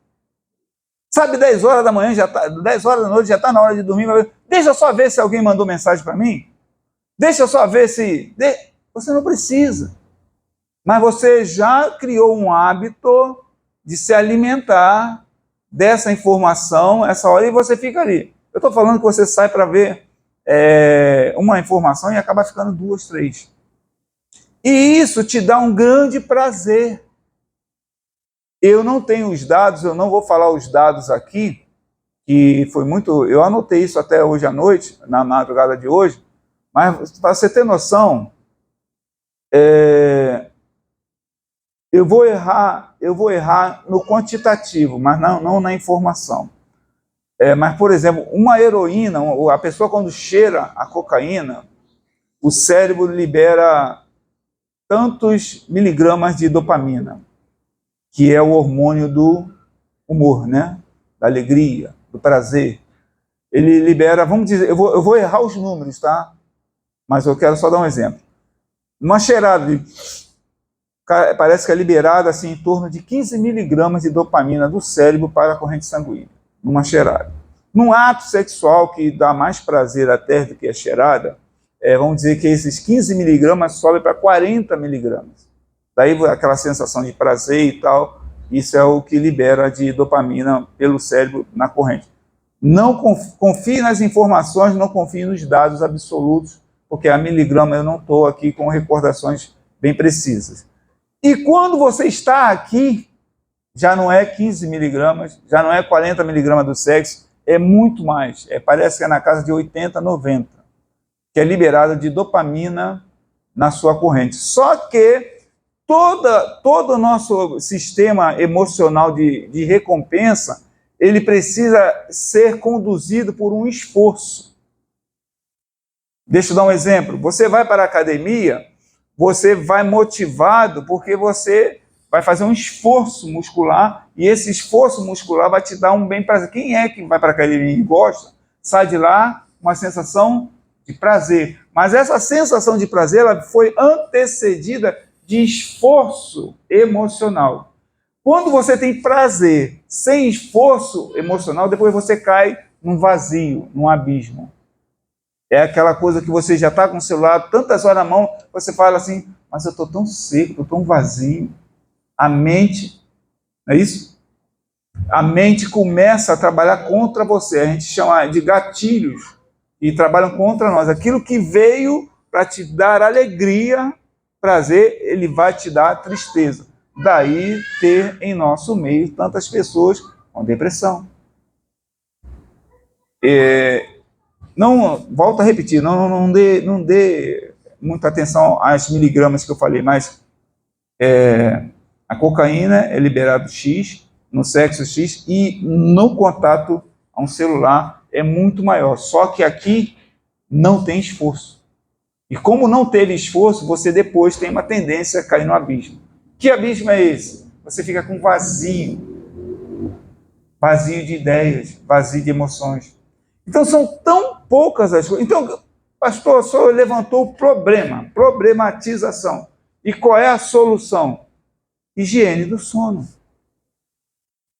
Sabe, 10 horas da manhã, 10 horas da noite, já está na hora de dormir. Deixa eu só ver se alguém mandou mensagem para mim. Deixa eu só ver se... Você não precisa. Mas você já criou um hábito de se alimentar dessa informação, essa hora, e você fica ali. Eu estou falando que você sai para ver uma informação e acaba ficando 2, 3. E isso te dá um grande prazer. Eu não tenho os dados, eu não vou falar os dados aqui, que foi muito... Eu anotei isso até hoje à noite, na madrugada de hoje, mas para você ter noção, eu vou errar no quantitativo, mas não na informação. Mas, por exemplo, uma heroína, a pessoa quando cheira a cocaína, o cérebro libera tantos miligramas de dopamina, que é o hormônio do humor, né? Da alegria, do prazer. Ele libera, vamos dizer, eu vou errar os números, tá? Mas eu quero só dar um exemplo. Uma cheirada, parece que é liberada assim, em torno de 15 miligramas de dopamina do cérebro para a corrente sanguínea, numa cheirada. Num ato sexual que dá mais prazer até do que a cheirada, vamos dizer que esses 15 miligramas sobem para 40 miligramas Daí aquela sensação de prazer e tal, isso é o que libera de dopamina pelo cérebro na corrente. Não confie nas informações, não confie nos dados absolutos, porque a miligrama eu não estou aqui com recordações bem precisas. E quando você está aqui, já não é 15 miligramas, já não é 40 miligramas do sexo, é muito mais. Parece que é na casa de 80, 90, que é liberada de dopamina na sua corrente. Só que todo o nosso sistema emocional de recompensa, ele precisa ser conduzido por um esforço. Deixa eu dar um exemplo. Você vai para a academia, você vai motivado porque você vai fazer um esforço muscular e esse esforço muscular vai te dar um bem prazer. Quem é que vai para a academia e gosta, sai de lá uma sensação de prazer. Mas essa sensação de prazer ela foi antecedida de esforço emocional. Quando você tem prazer sem esforço emocional, depois você cai num vazio, num abismo. É aquela coisa que você já está com o celular tantas horas na mão, você fala assim, mas eu estou tão seco, estou tão vazio. A mente, não é isso? A mente começa a trabalhar contra você. A gente chama de gatilhos e trabalham contra nós. Aquilo que veio para te dar alegria, prazer, ele vai te dar tristeza. Daí ter em nosso meio tantas pessoas com depressão. Não, volto a repetir, não dê muita atenção às miligramas que eu falei, mas a cocaína é liberado X, no sexo X, e no contato a um celular é muito maior. Só que aqui não tem esforço. E como não teve esforço, você depois tem uma tendência a cair no abismo. Que abismo é esse? Você fica com vazio. Vazio de ideias, vazio de emoções. Então são tão poucas as coisas. Então, pastor, o senhor levantou o problema, problematização. E qual é a solução? Higiene do sono.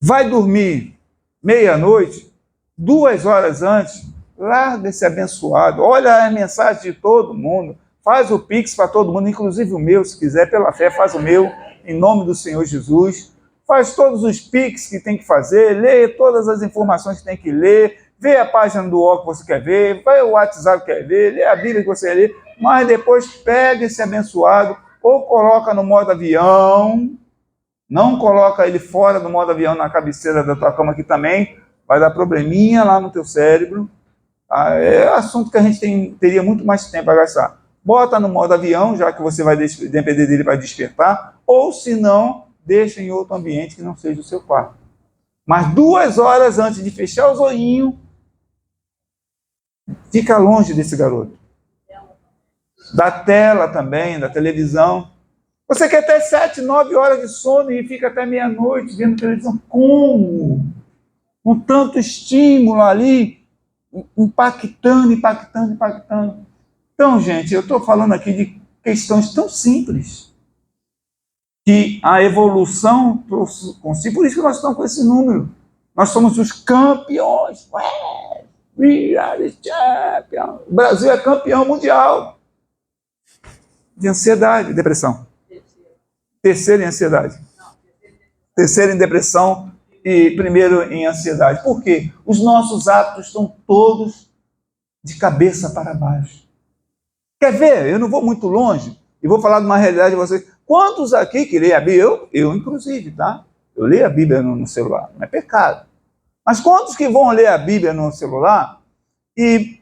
Vai dormir meia-noite, 2 horas antes, larga esse abençoado, olha a mensagem de todo mundo, faz o Pix para todo mundo, inclusive o meu, se quiser, pela fé, faz o meu, em nome do Senhor Jesus. Faz todos os Pix que tem que fazer, lê todas as informações que tem que ler, vê a página do O que você quer ver, vai o WhatsApp que quer ver, lê a Bíblia que você quer ler, mas depois pega esse abençoado ou coloca no modo avião. Não coloca ele fora do modo avião na cabeceira da tua cama, que também vai dar probleminha lá no teu cérebro. É assunto que a gente teria muito mais tempo a gastar. Bota no modo avião, já que você vai depender dele para despertar, ou se não, deixa em outro ambiente que não seja o seu quarto. Mas 2 horas antes de fechar os olhinhos, fica longe desse garoto. Da tela também, da televisão. Você quer ter 7, 9 horas de sono e fica até meia-noite vendo televisão. Como? Com tanto estímulo ali, impactando. Então, gente, eu estou falando aqui de questões tão simples que a evolução trouxe consigo. Por isso que nós estamos com esse número. Nós somos os campeões. We are the champions. O Brasil é campeão mundial de ansiedade e depressão. Terceiro em ansiedade. Terceiro em depressão e primeiro em ansiedade. Por quê? Os nossos hábitos estão todos de cabeça para baixo. Quer ver? Eu não vou muito longe e vou falar de uma realidade de vocês. Quantos aqui que lêem a Bíblia? Eu inclusive, tá? Eu leio a Bíblia no celular, não é pecado. Mas quantos que vão ler a Bíblia no celular e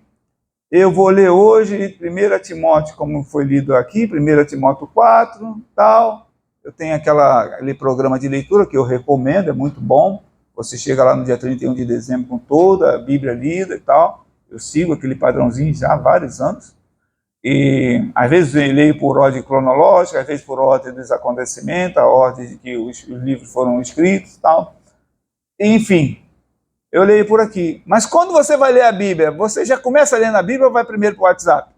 eu vou ler hoje 1 Timóteo, como foi lido aqui, 1 Timóteo 4, tal. Eu tenho aquele programa de leitura que eu recomendo, é muito bom. Você chega lá no dia 31 de dezembro com toda a Bíblia lida e tal. Eu sigo aquele padrãozinho já há vários anos. E às vezes eu leio por ordem cronológica, às vezes por ordem dos acontecimentos, a ordem de que os livros foram escritos e tal. Enfim, eu leio por aqui. Mas quando você vai ler a Bíblia, você já começa lendo a Bíblia ou vai primeiro para o WhatsApp?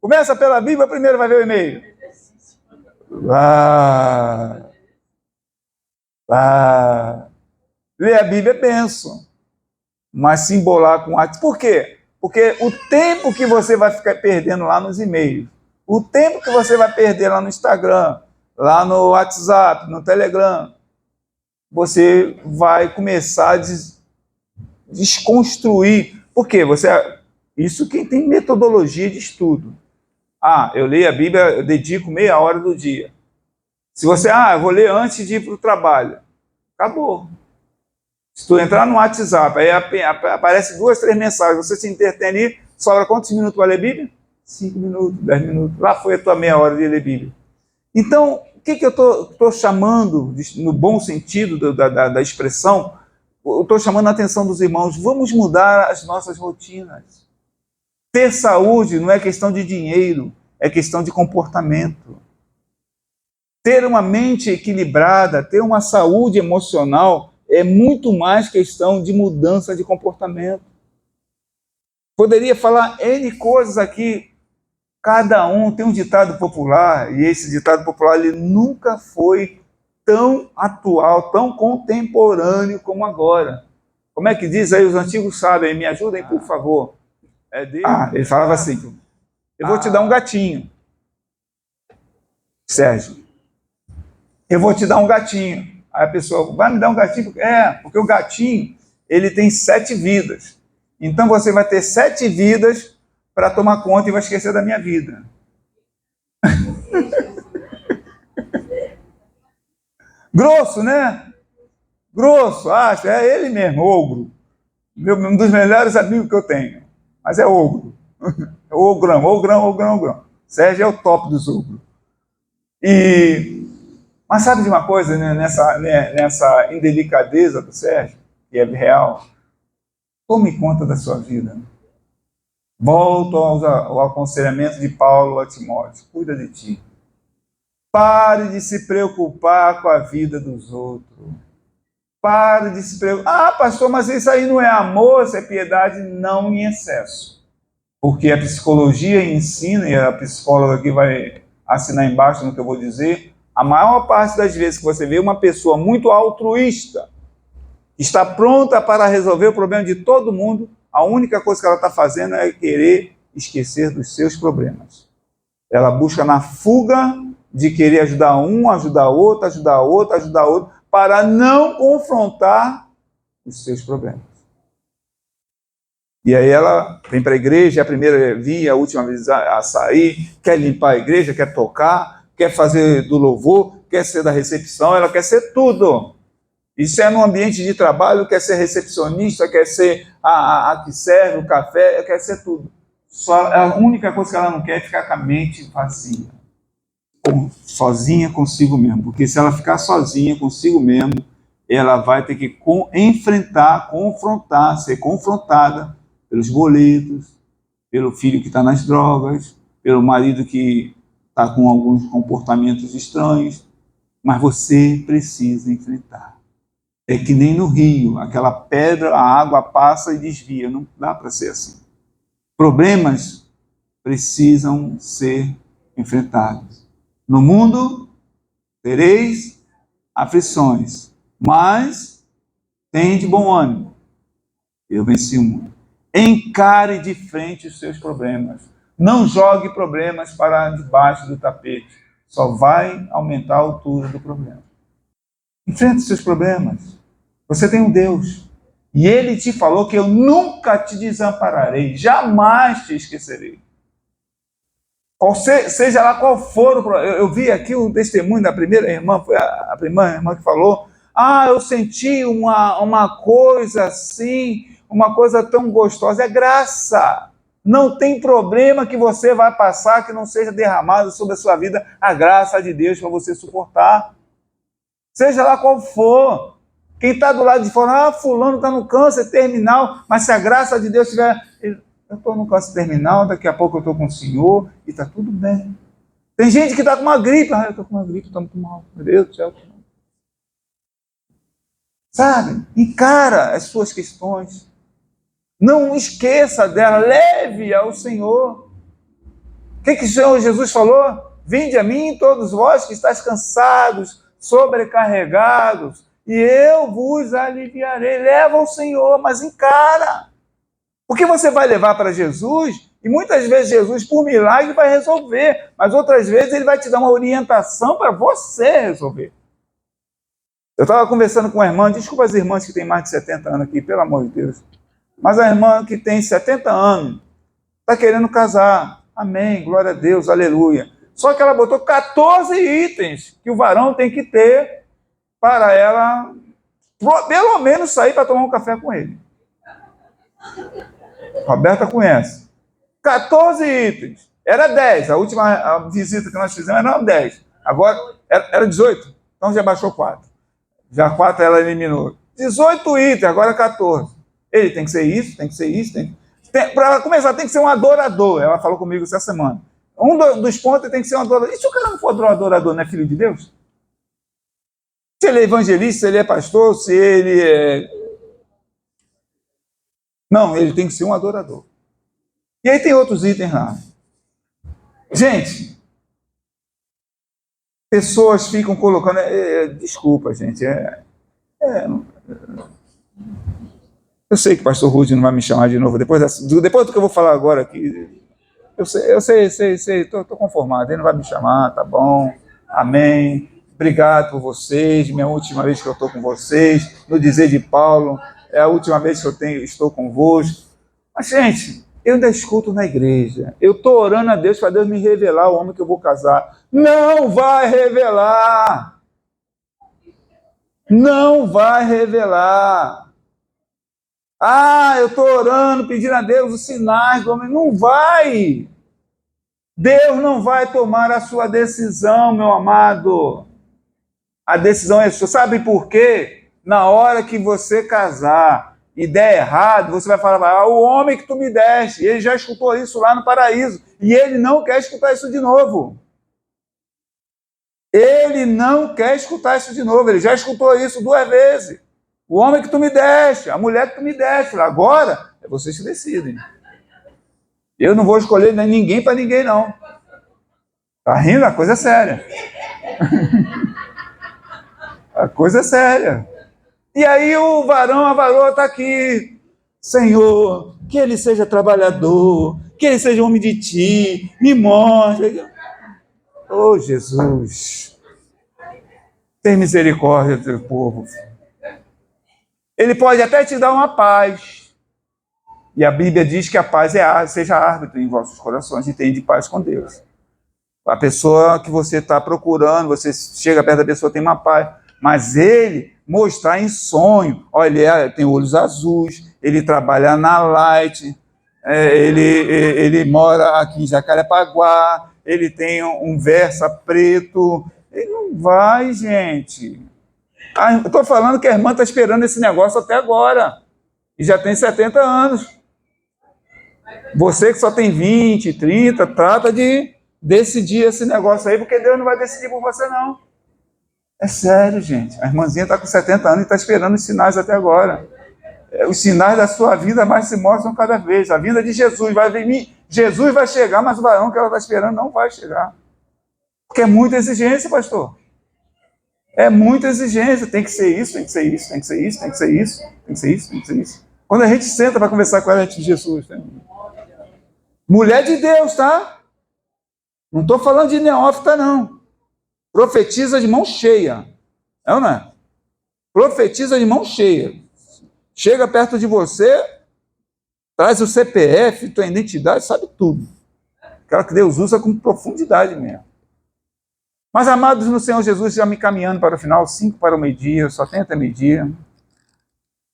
Começa pela Bíblia, primeiro vai ver o e-mail. Ler a Bíblia é benção. Mas se embolar com WhatsApp. Por quê? Porque o tempo que você vai ficar perdendo lá nos e-mails, o tempo que você vai perder lá no Instagram, lá no WhatsApp, no Telegram, você vai começar a desconstruir. Por quê? Isso quem tem metodologia de estudo. Eu leio a Bíblia, eu dedico meia hora do dia. Se você, eu vou ler antes de ir para o trabalho. Acabou. Se tu entrar no WhatsApp, aí aparece 2, 3 mensagens, você se entretém ali, sobra quantos minutos para ler Bíblia? 5 minutos, 10 minutos. Lá foi a tua meia hora de ler Bíblia. Então, o que eu estou chamando, no bom sentido da expressão, eu estou chamando a atenção dos irmãos, vamos mudar as nossas rotinas. Ter saúde não é questão de dinheiro, é questão de comportamento. Ter uma mente equilibrada, ter uma saúde emocional, é muito mais questão de mudança de comportamento. Poderia falar N coisas aqui. Cada um tem um ditado popular, e esse ditado popular ele nunca foi tão atual, tão contemporâneo como agora. Como é que diz aí? Os antigos sabem, me ajudem, por favor. Ele falava assim, eu vou te dar um gatinho. Sérgio, eu vou te dar um gatinho. Aí a pessoa, vai me dar um gatinho? Porque o gatinho, ele tem 7 vidas. Então você vai ter 7 vidas para tomar conta e vai esquecer da minha vida. Grosso, né? Grosso, acho, é ele mesmo, ogro. Um dos melhores amigos que eu tenho. Mas é ogro. Ogrão. Sérgio é o top dos ogros. Mas sabe de uma coisa, né? Nessa indelicadeza do Sérgio, que é real, tome conta da sua vida. Volto ao aconselhamento de Paulo a Timóteo. Cuida de ti. Pare de se preocupar com a vida dos outros. Pare de se preocupar. Pastor, mas isso aí não é amor, isso é piedade? Não em excesso. Porque a psicologia ensina, e a psicóloga aqui vai assinar embaixo no que eu vou dizer, a maior parte das vezes que você vê uma pessoa muito altruísta, está pronta para resolver o problema de todo mundo, a única coisa que ela está fazendo é querer esquecer dos seus problemas. Ela busca na fuga de querer ajudar um, ajudar outro, para não confrontar os seus problemas. E aí ela vem para a igreja, a primeira via, a última vez a sair, quer limpar a igreja, quer tocar, quer fazer do louvor, quer ser da recepção, ela quer ser tudo. Isso é no ambiente de trabalho, quer ser recepcionista, quer ser a que serve o café, quer ser tudo. Só a única coisa que ela não quer é ficar com a mente vazia, sozinha consigo mesmo. Porque se ela ficar sozinha consigo mesmo, ela vai ter que confrontar, ser confrontada pelos boletos, pelo filho que está nas drogas, pelo marido que está com alguns comportamentos estranhos. Mas você precisa enfrentar. É que nem no rio, aquela pedra, a água passa e desvia. Não dá para ser assim. Problemas precisam ser enfrentados. No mundo tereis aflições, mas tende bom ânimo. Eu venci o mundo. Encare de frente os seus problemas. Não jogue problemas para debaixo do tapete. Só vai aumentar a altura do problema. Enfrente os seus problemas. Você tem um Deus. E Ele te falou que eu nunca te desampararei. Jamais te esquecerei. Seja lá qual for o problema. Eu vi aqui o testemunho da primeira irmã. Foi a primeira irmã que falou. Eu senti uma coisa assim, uma coisa tão gostosa. É graça. Não tem problema que você vai passar que não seja derramado sobre a sua vida a graça de Deus para você suportar. Seja lá qual for. Quem está do lado de fora, fulano está no câncer terminal, mas se a graça de Deus estiver... Eu estou no câncer terminal, daqui a pouco eu estou com o Senhor e está tudo bem. Tem gente que está com uma gripe. Eu estou com uma gripe, estou muito mal. Meu Deus do céu. Sabe? Encara as suas questões. Não esqueça dela, leve ao Senhor. O que o Senhor Jesus falou? Vinde a mim todos vós que estáis cansados, sobrecarregados, e eu vos aliviarei. Leva ao Senhor, mas encara. Porque você vai levar para Jesus, e muitas vezes Jesus, por milagre, vai resolver, mas outras vezes ele vai te dar uma orientação para você resolver. Eu estava conversando com uma irmã, desculpa as irmãs que têm mais de 70 anos aqui, pelo amor de Deus, mas a irmã que tem 70 anos está querendo casar. Amém, glória a Deus, aleluia. Só que ela botou 14 itens que o varão tem que ter para ela, pelo menos, sair para tomar um café com ele. Roberta conhece. 14 itens. Era 10. A última visita que nós fizemos era 10. Agora era 18. Então já baixou 4. Já 4 ela eliminou. 18 itens, agora 14. Ele tem que ser isso, tem que ser isso. Para começar, tem que ser um adorador. Ela falou comigo essa semana. Um dos pontos tem que ser um adorador. E se o cara não for um adorador, não é filho de Deus? Se ele é evangelista, se ele é pastor, se ele é... Não, ele tem que ser um adorador. E aí tem outros itens lá. Gente, pessoas ficam colocando... desculpa, gente. Eu sei que o pastor Rudy não vai me chamar de novo. Depois do que eu vou falar agora aqui... Eu sei, estou conformado, ele não vai me chamar, tá bom, amém, obrigado por vocês, minha última vez que eu estou com vocês, no dizer de Paulo, é a última vez que estou convosco. Mas, gente, eu ainda escuto na igreja, eu estou orando a Deus para Deus me revelar o homem que eu vou casar. Não vai revelar! Não vai revelar! Ah, eu estou orando, pedindo a Deus os sinais do homem. Não vai! Deus não vai tomar a sua decisão, meu amado. A decisão é sua. Sabe por quê? Na hora que você casar e der errado, você vai falar, o homem que tu me deste. Ele já escutou isso lá no paraíso. E ele não quer escutar isso de novo. Ele não quer escutar isso de novo. Ele já escutou isso 2 vezes. O homem que tu me deste, a mulher que tu me deste. Agora, é vocês que decidem. Eu não vou escolher ninguém para ninguém, não. Tá rindo? A coisa é séria. A coisa é séria. E aí o varão, a varoa está aqui. Senhor, que ele seja trabalhador, que ele seja homem de ti, me mostre. Oh, Jesus. Tem misericórdia do teu povo. Ele pode até te dar uma paz. E a Bíblia diz que a paz seja árbitro em vossos corações e tenha de paz com Deus. A pessoa que você está procurando, você chega perto da pessoa, tem uma paz. Mas ele mostrar em sonho, olha, ele tem olhos azuis, ele trabalha na Light, ele mora aqui em Jacarepaguá, ele tem um Versa preto. Ele não vai, gente. Eu estou falando que a irmã está esperando esse negócio até agora. E já tem 70 anos. Você que só tem 20, 30, trata de decidir esse negócio aí, porque Deus não vai decidir por você, não. É sério, gente. A irmãzinha está com 70 anos e está esperando os sinais até agora. Os sinais da sua vida mais se mostram cada vez. A vinda de Jesus vai vir. Jesus vai chegar, mas o varão que ela está esperando não vai chegar. Porque é muita exigência, pastor. É muita exigência, tem que ser isso, tem que ser isso, tem que ser isso, tem que ser isso, tem que ser isso, tem que ser isso. Quando a gente senta para conversar com ela, a gente diz Jesus. Né? Mulher de Deus, tá? Não estou falando de neófita, não. Profetiza de mão cheia. É ou não é? Profetiza de mão cheia. Chega perto de você, traz o CPF, tua identidade, sabe tudo. Aquela que Deus usa com profundidade mesmo. Mas, amados no Senhor Jesus, já me caminhando para o final, 5 para o meio-dia, só tem até meio-dia.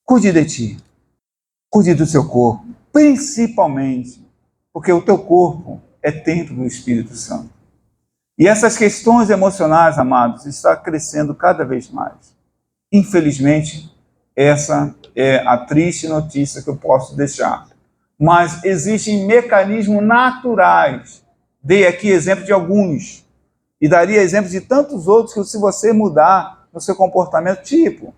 Cuide de ti. Cuide do seu corpo. Principalmente, porque o teu corpo é templo do Espírito Santo. E essas questões emocionais, amados, estão crescendo cada vez mais. Infelizmente, essa é a triste notícia que eu posso deixar. Mas existem mecanismos naturais. Dei aqui exemplo de alguns. E daria exemplo de tantos outros que, se você mudar no seu comportamento, tipo,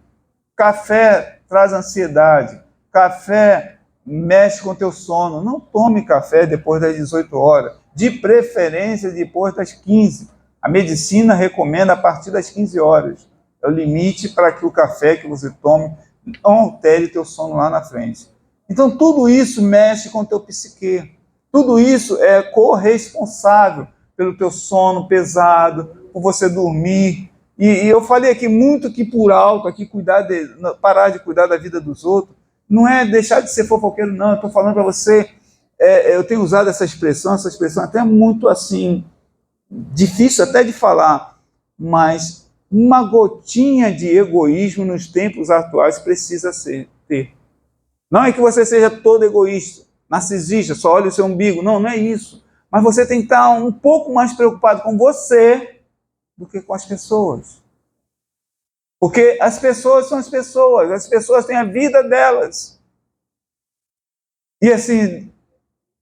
café traz ansiedade, café mexe com o teu sono. Não tome café depois das 18 horas, de preferência depois das 15. A medicina recomenda a partir das 15 horas. É o limite para que o café que você tome não altere teu sono lá na frente. Então, tudo isso mexe com o teu psique. Tudo isso é corresponsável pelo teu sono pesado, por você dormir. E eu falei aqui muito que por alto, aqui parar de cuidar da vida dos outros, não é deixar de ser fofoqueiro, não. Eu estou falando para você, eu tenho usado essa expressão até muito assim, difícil até de falar, mas uma gotinha de egoísmo nos tempos atuais precisa ter. Não é que você seja todo egoísta, narcisista, só olha o seu umbigo. Não, não é isso. Mas você tem que estar um pouco mais preocupado com você do que com as pessoas. Porque as pessoas são as pessoas têm a vida delas. E assim,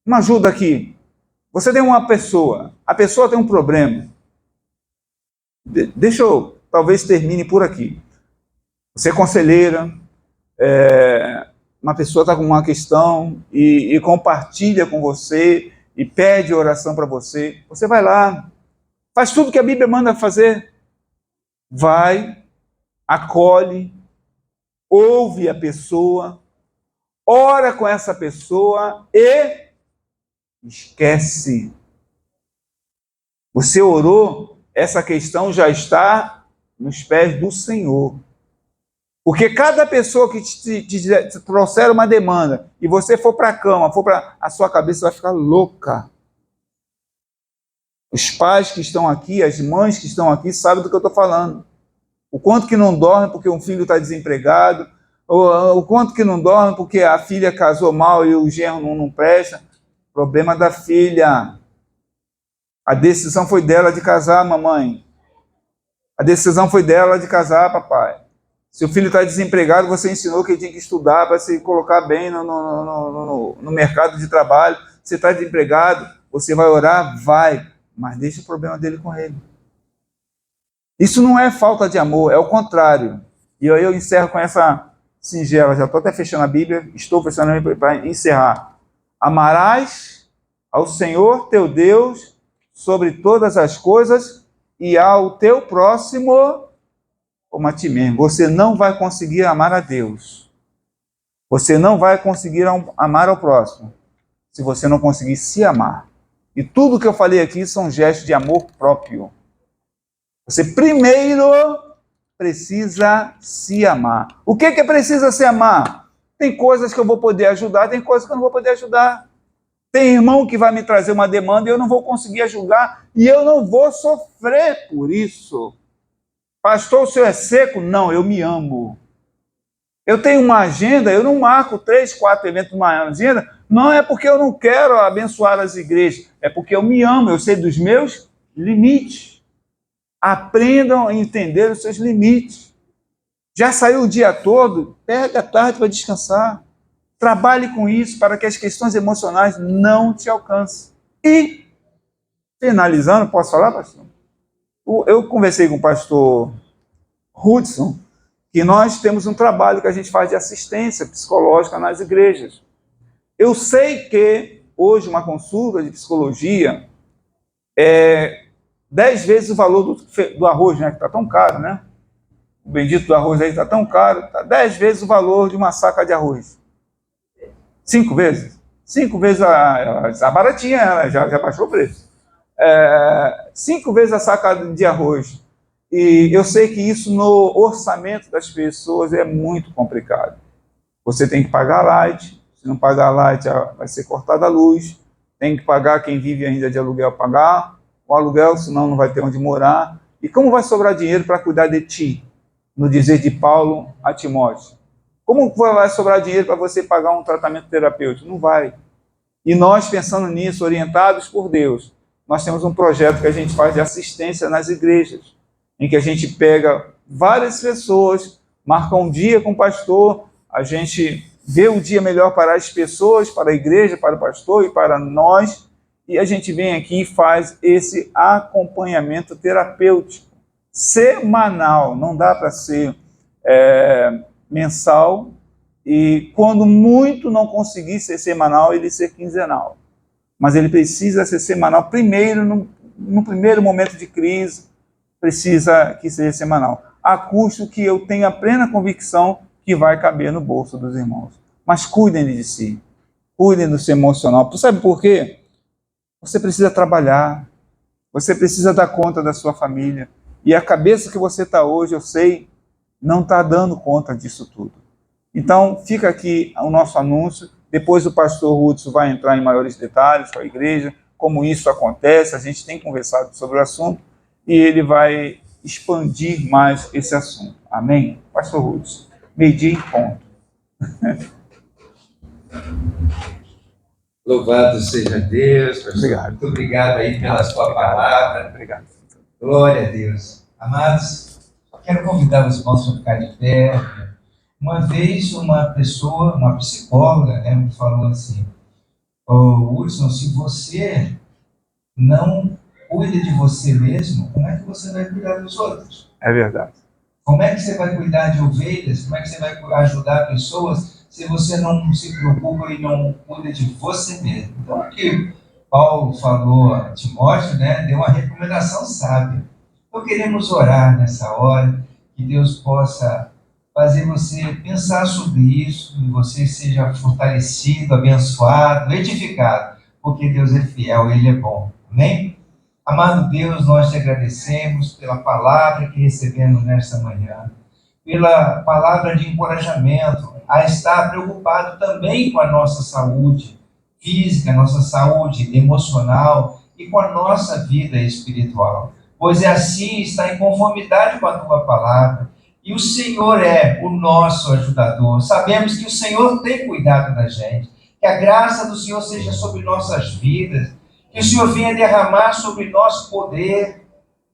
uma ajuda aqui. Você tem uma pessoa, a pessoa tem um problema. Deixa eu, talvez termine por aqui. Você é conselheira, uma pessoa está com uma questão e compartilha com você e pede oração para você. Você vai lá, faz tudo que a Bíblia manda fazer. Vai, acolhe, ouve a pessoa, ora com essa pessoa e esquece. Você orou, essa questão já está nos pés do Senhor. Porque cada pessoa que te trouxer uma demanda e você for para a cama, a sua cabeça vai ficar louca. Os pais que estão aqui, as mães que estão aqui, sabem do que eu estou falando. O quanto que não dorme porque um filho está desempregado, o quanto que não dorme porque a filha casou mal e o genro não presta. Problema da filha. A decisão foi dela de casar, mamãe. A decisão foi dela de casar, papai. Se o filho está desempregado, você ensinou que ele tinha que estudar para se colocar bem no mercado de trabalho. Você está desempregado, você vai orar? Vai. Mas deixa o problema dele com ele. Isso não é falta de amor, é o contrário. E eu encerro com essa singela, já estou até fechando a Bíblia, estou fechando para encerrar. Amarás ao Senhor teu Deus sobre todas as coisas e ao teu próximo como a ti mesmo. Você não vai conseguir amar a Deus. Você não vai conseguir amar ao próximo se você não conseguir se amar. E tudo que eu falei aqui são gestos de amor próprio. Você primeiro precisa se amar. O que é precisa se amar? Tem coisas que eu vou poder ajudar, tem coisas que eu não vou poder ajudar. Tem irmão que vai me trazer uma demanda e eu não vou conseguir ajudar e eu não vou sofrer por isso. Pastor, o senhor é seco? Não, eu me amo. Eu tenho uma agenda, eu não marco 3, 4 eventos numa agenda, não é porque eu não quero abençoar as igrejas, é porque eu me amo, eu sei dos meus limites. Aprendam a entender os seus limites. Já saiu o dia todo? Pega a tarde para descansar. Trabalhe com isso para que as questões emocionais não te alcancem. E, finalizando, posso falar, pastor? Eu conversei com o pastor Hudson, que nós temos um trabalho que a gente faz de assistência psicológica nas igrejas. Eu sei que hoje uma consulta de psicologia é 10 vezes o valor do arroz, né? Que está tão caro, né? O bendito do arroz aí está tão caro, está 10 vezes o valor de uma saca de arroz. 5 vezes? 5 vezes a baratinha, ela já baixou o preço. 5 vezes a saca de arroz. E eu sei que isso no orçamento das pessoas é muito complicado. Você tem que pagar a light, se não pagar a light vai ser cortada a luz, tem que pagar quem vive ainda de aluguel, pagar o aluguel, senão não vai ter onde morar. E como vai sobrar dinheiro para cuidar de ti? No dizer de Paulo a Timóteo. Como vai sobrar dinheiro para você pagar um tratamento terapêutico? Não vai. E nós, pensando nisso, orientados por Deus, nós temos um projeto que a gente faz de assistência nas igrejas, em que a gente pega várias pessoas, marca um dia com o pastor, a gente vê o dia melhor para as pessoas, para a igreja, para o pastor e para nós, e a gente vem aqui e faz esse acompanhamento terapêutico semanal, não dá para ser mensal, e quando muito não conseguir ser semanal, ele ser quinzenal. Mas ele precisa ser semanal, primeiro, no primeiro momento de crise, precisa que seja semanal, a custo que eu tenha plena convicção que vai caber no bolso dos irmãos. mas cuidem de si, cuidem do seu emocional. Sabe por quê? Você precisa trabalhar, você precisa dar conta da sua família, e a cabeça que você está hoje, eu sei, não está dando conta disso tudo. Então, fica aqui o nosso anúncio. Depois o pastor Hudson vai entrar em maiores detalhes com a igreja, como isso acontece. A gente tem conversado sobre o assunto e ele vai expandir mais esse assunto. Amém? Pastor Hudson, meio-dia em ponto. Louvado seja Deus, pastor. Obrigado. Muito obrigado aí pela sua palavra. Obrigado. Glória a Deus. Amados, quero convidar os irmãos a ficar de pé. Uma vez uma pessoa, uma psicóloga, me falou assim: Hudson, se você não cuida de você mesmo, como é que você vai cuidar dos outros? É verdade. Como é que você vai cuidar de ovelhas? Como é que você vai ajudar pessoas se você não se preocupa e não cuida de você mesmo? Então, o que Paulo falou a Timóteo, deu uma recomendação sábia. Então, queremos orar nessa hora, que Deus possa fazer você pensar sobre isso, e você seja fortalecido, abençoado, edificado, porque Deus é fiel, Ele é bom. Amém? Amado Deus, nós te agradecemos pela palavra que recebemos nesta manhã, pela palavra de encorajamento a estar preocupado também com a nossa saúde física, nossa saúde emocional e com a nossa vida espiritual. Pois é assim, está em conformidade com a tua palavra. E o Senhor é o nosso ajudador. Sabemos que o Senhor tem cuidado da gente. Que a graça do Senhor seja sobre nossas vidas. Que o Senhor venha derramar sobre nós poder,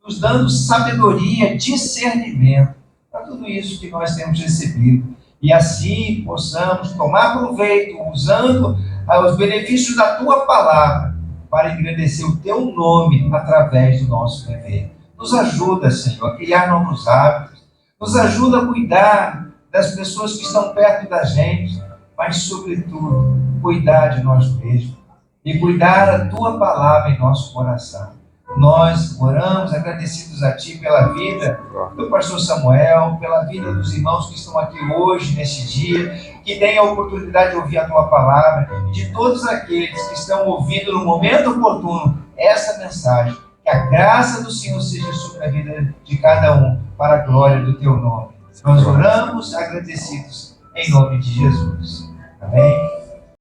nos dando sabedoria, discernimento, para tudo isso que nós temos recebido. E assim possamos tomar proveito, usando os benefícios da tua palavra, para engrandecer o teu nome através do nosso viver. Nos ajuda, Senhor, a criar novos hábitos. Nos ajuda a cuidar das pessoas que estão perto da gente, mas, sobretudo, cuidar de nós mesmos e cuidar da tua palavra em nosso coração. Nós oramos agradecidos a ti pela vida do pastor Samuel, pela vida dos irmãos que estão aqui hoje, neste dia, que têm a oportunidade de ouvir a tua palavra, e de todos aqueles que estão ouvindo no momento oportuno essa mensagem. Que a graça do Senhor seja sobre a vida de cada um, para a glória do teu nome. Nós oramos agradecidos em nome de Jesus. Amém?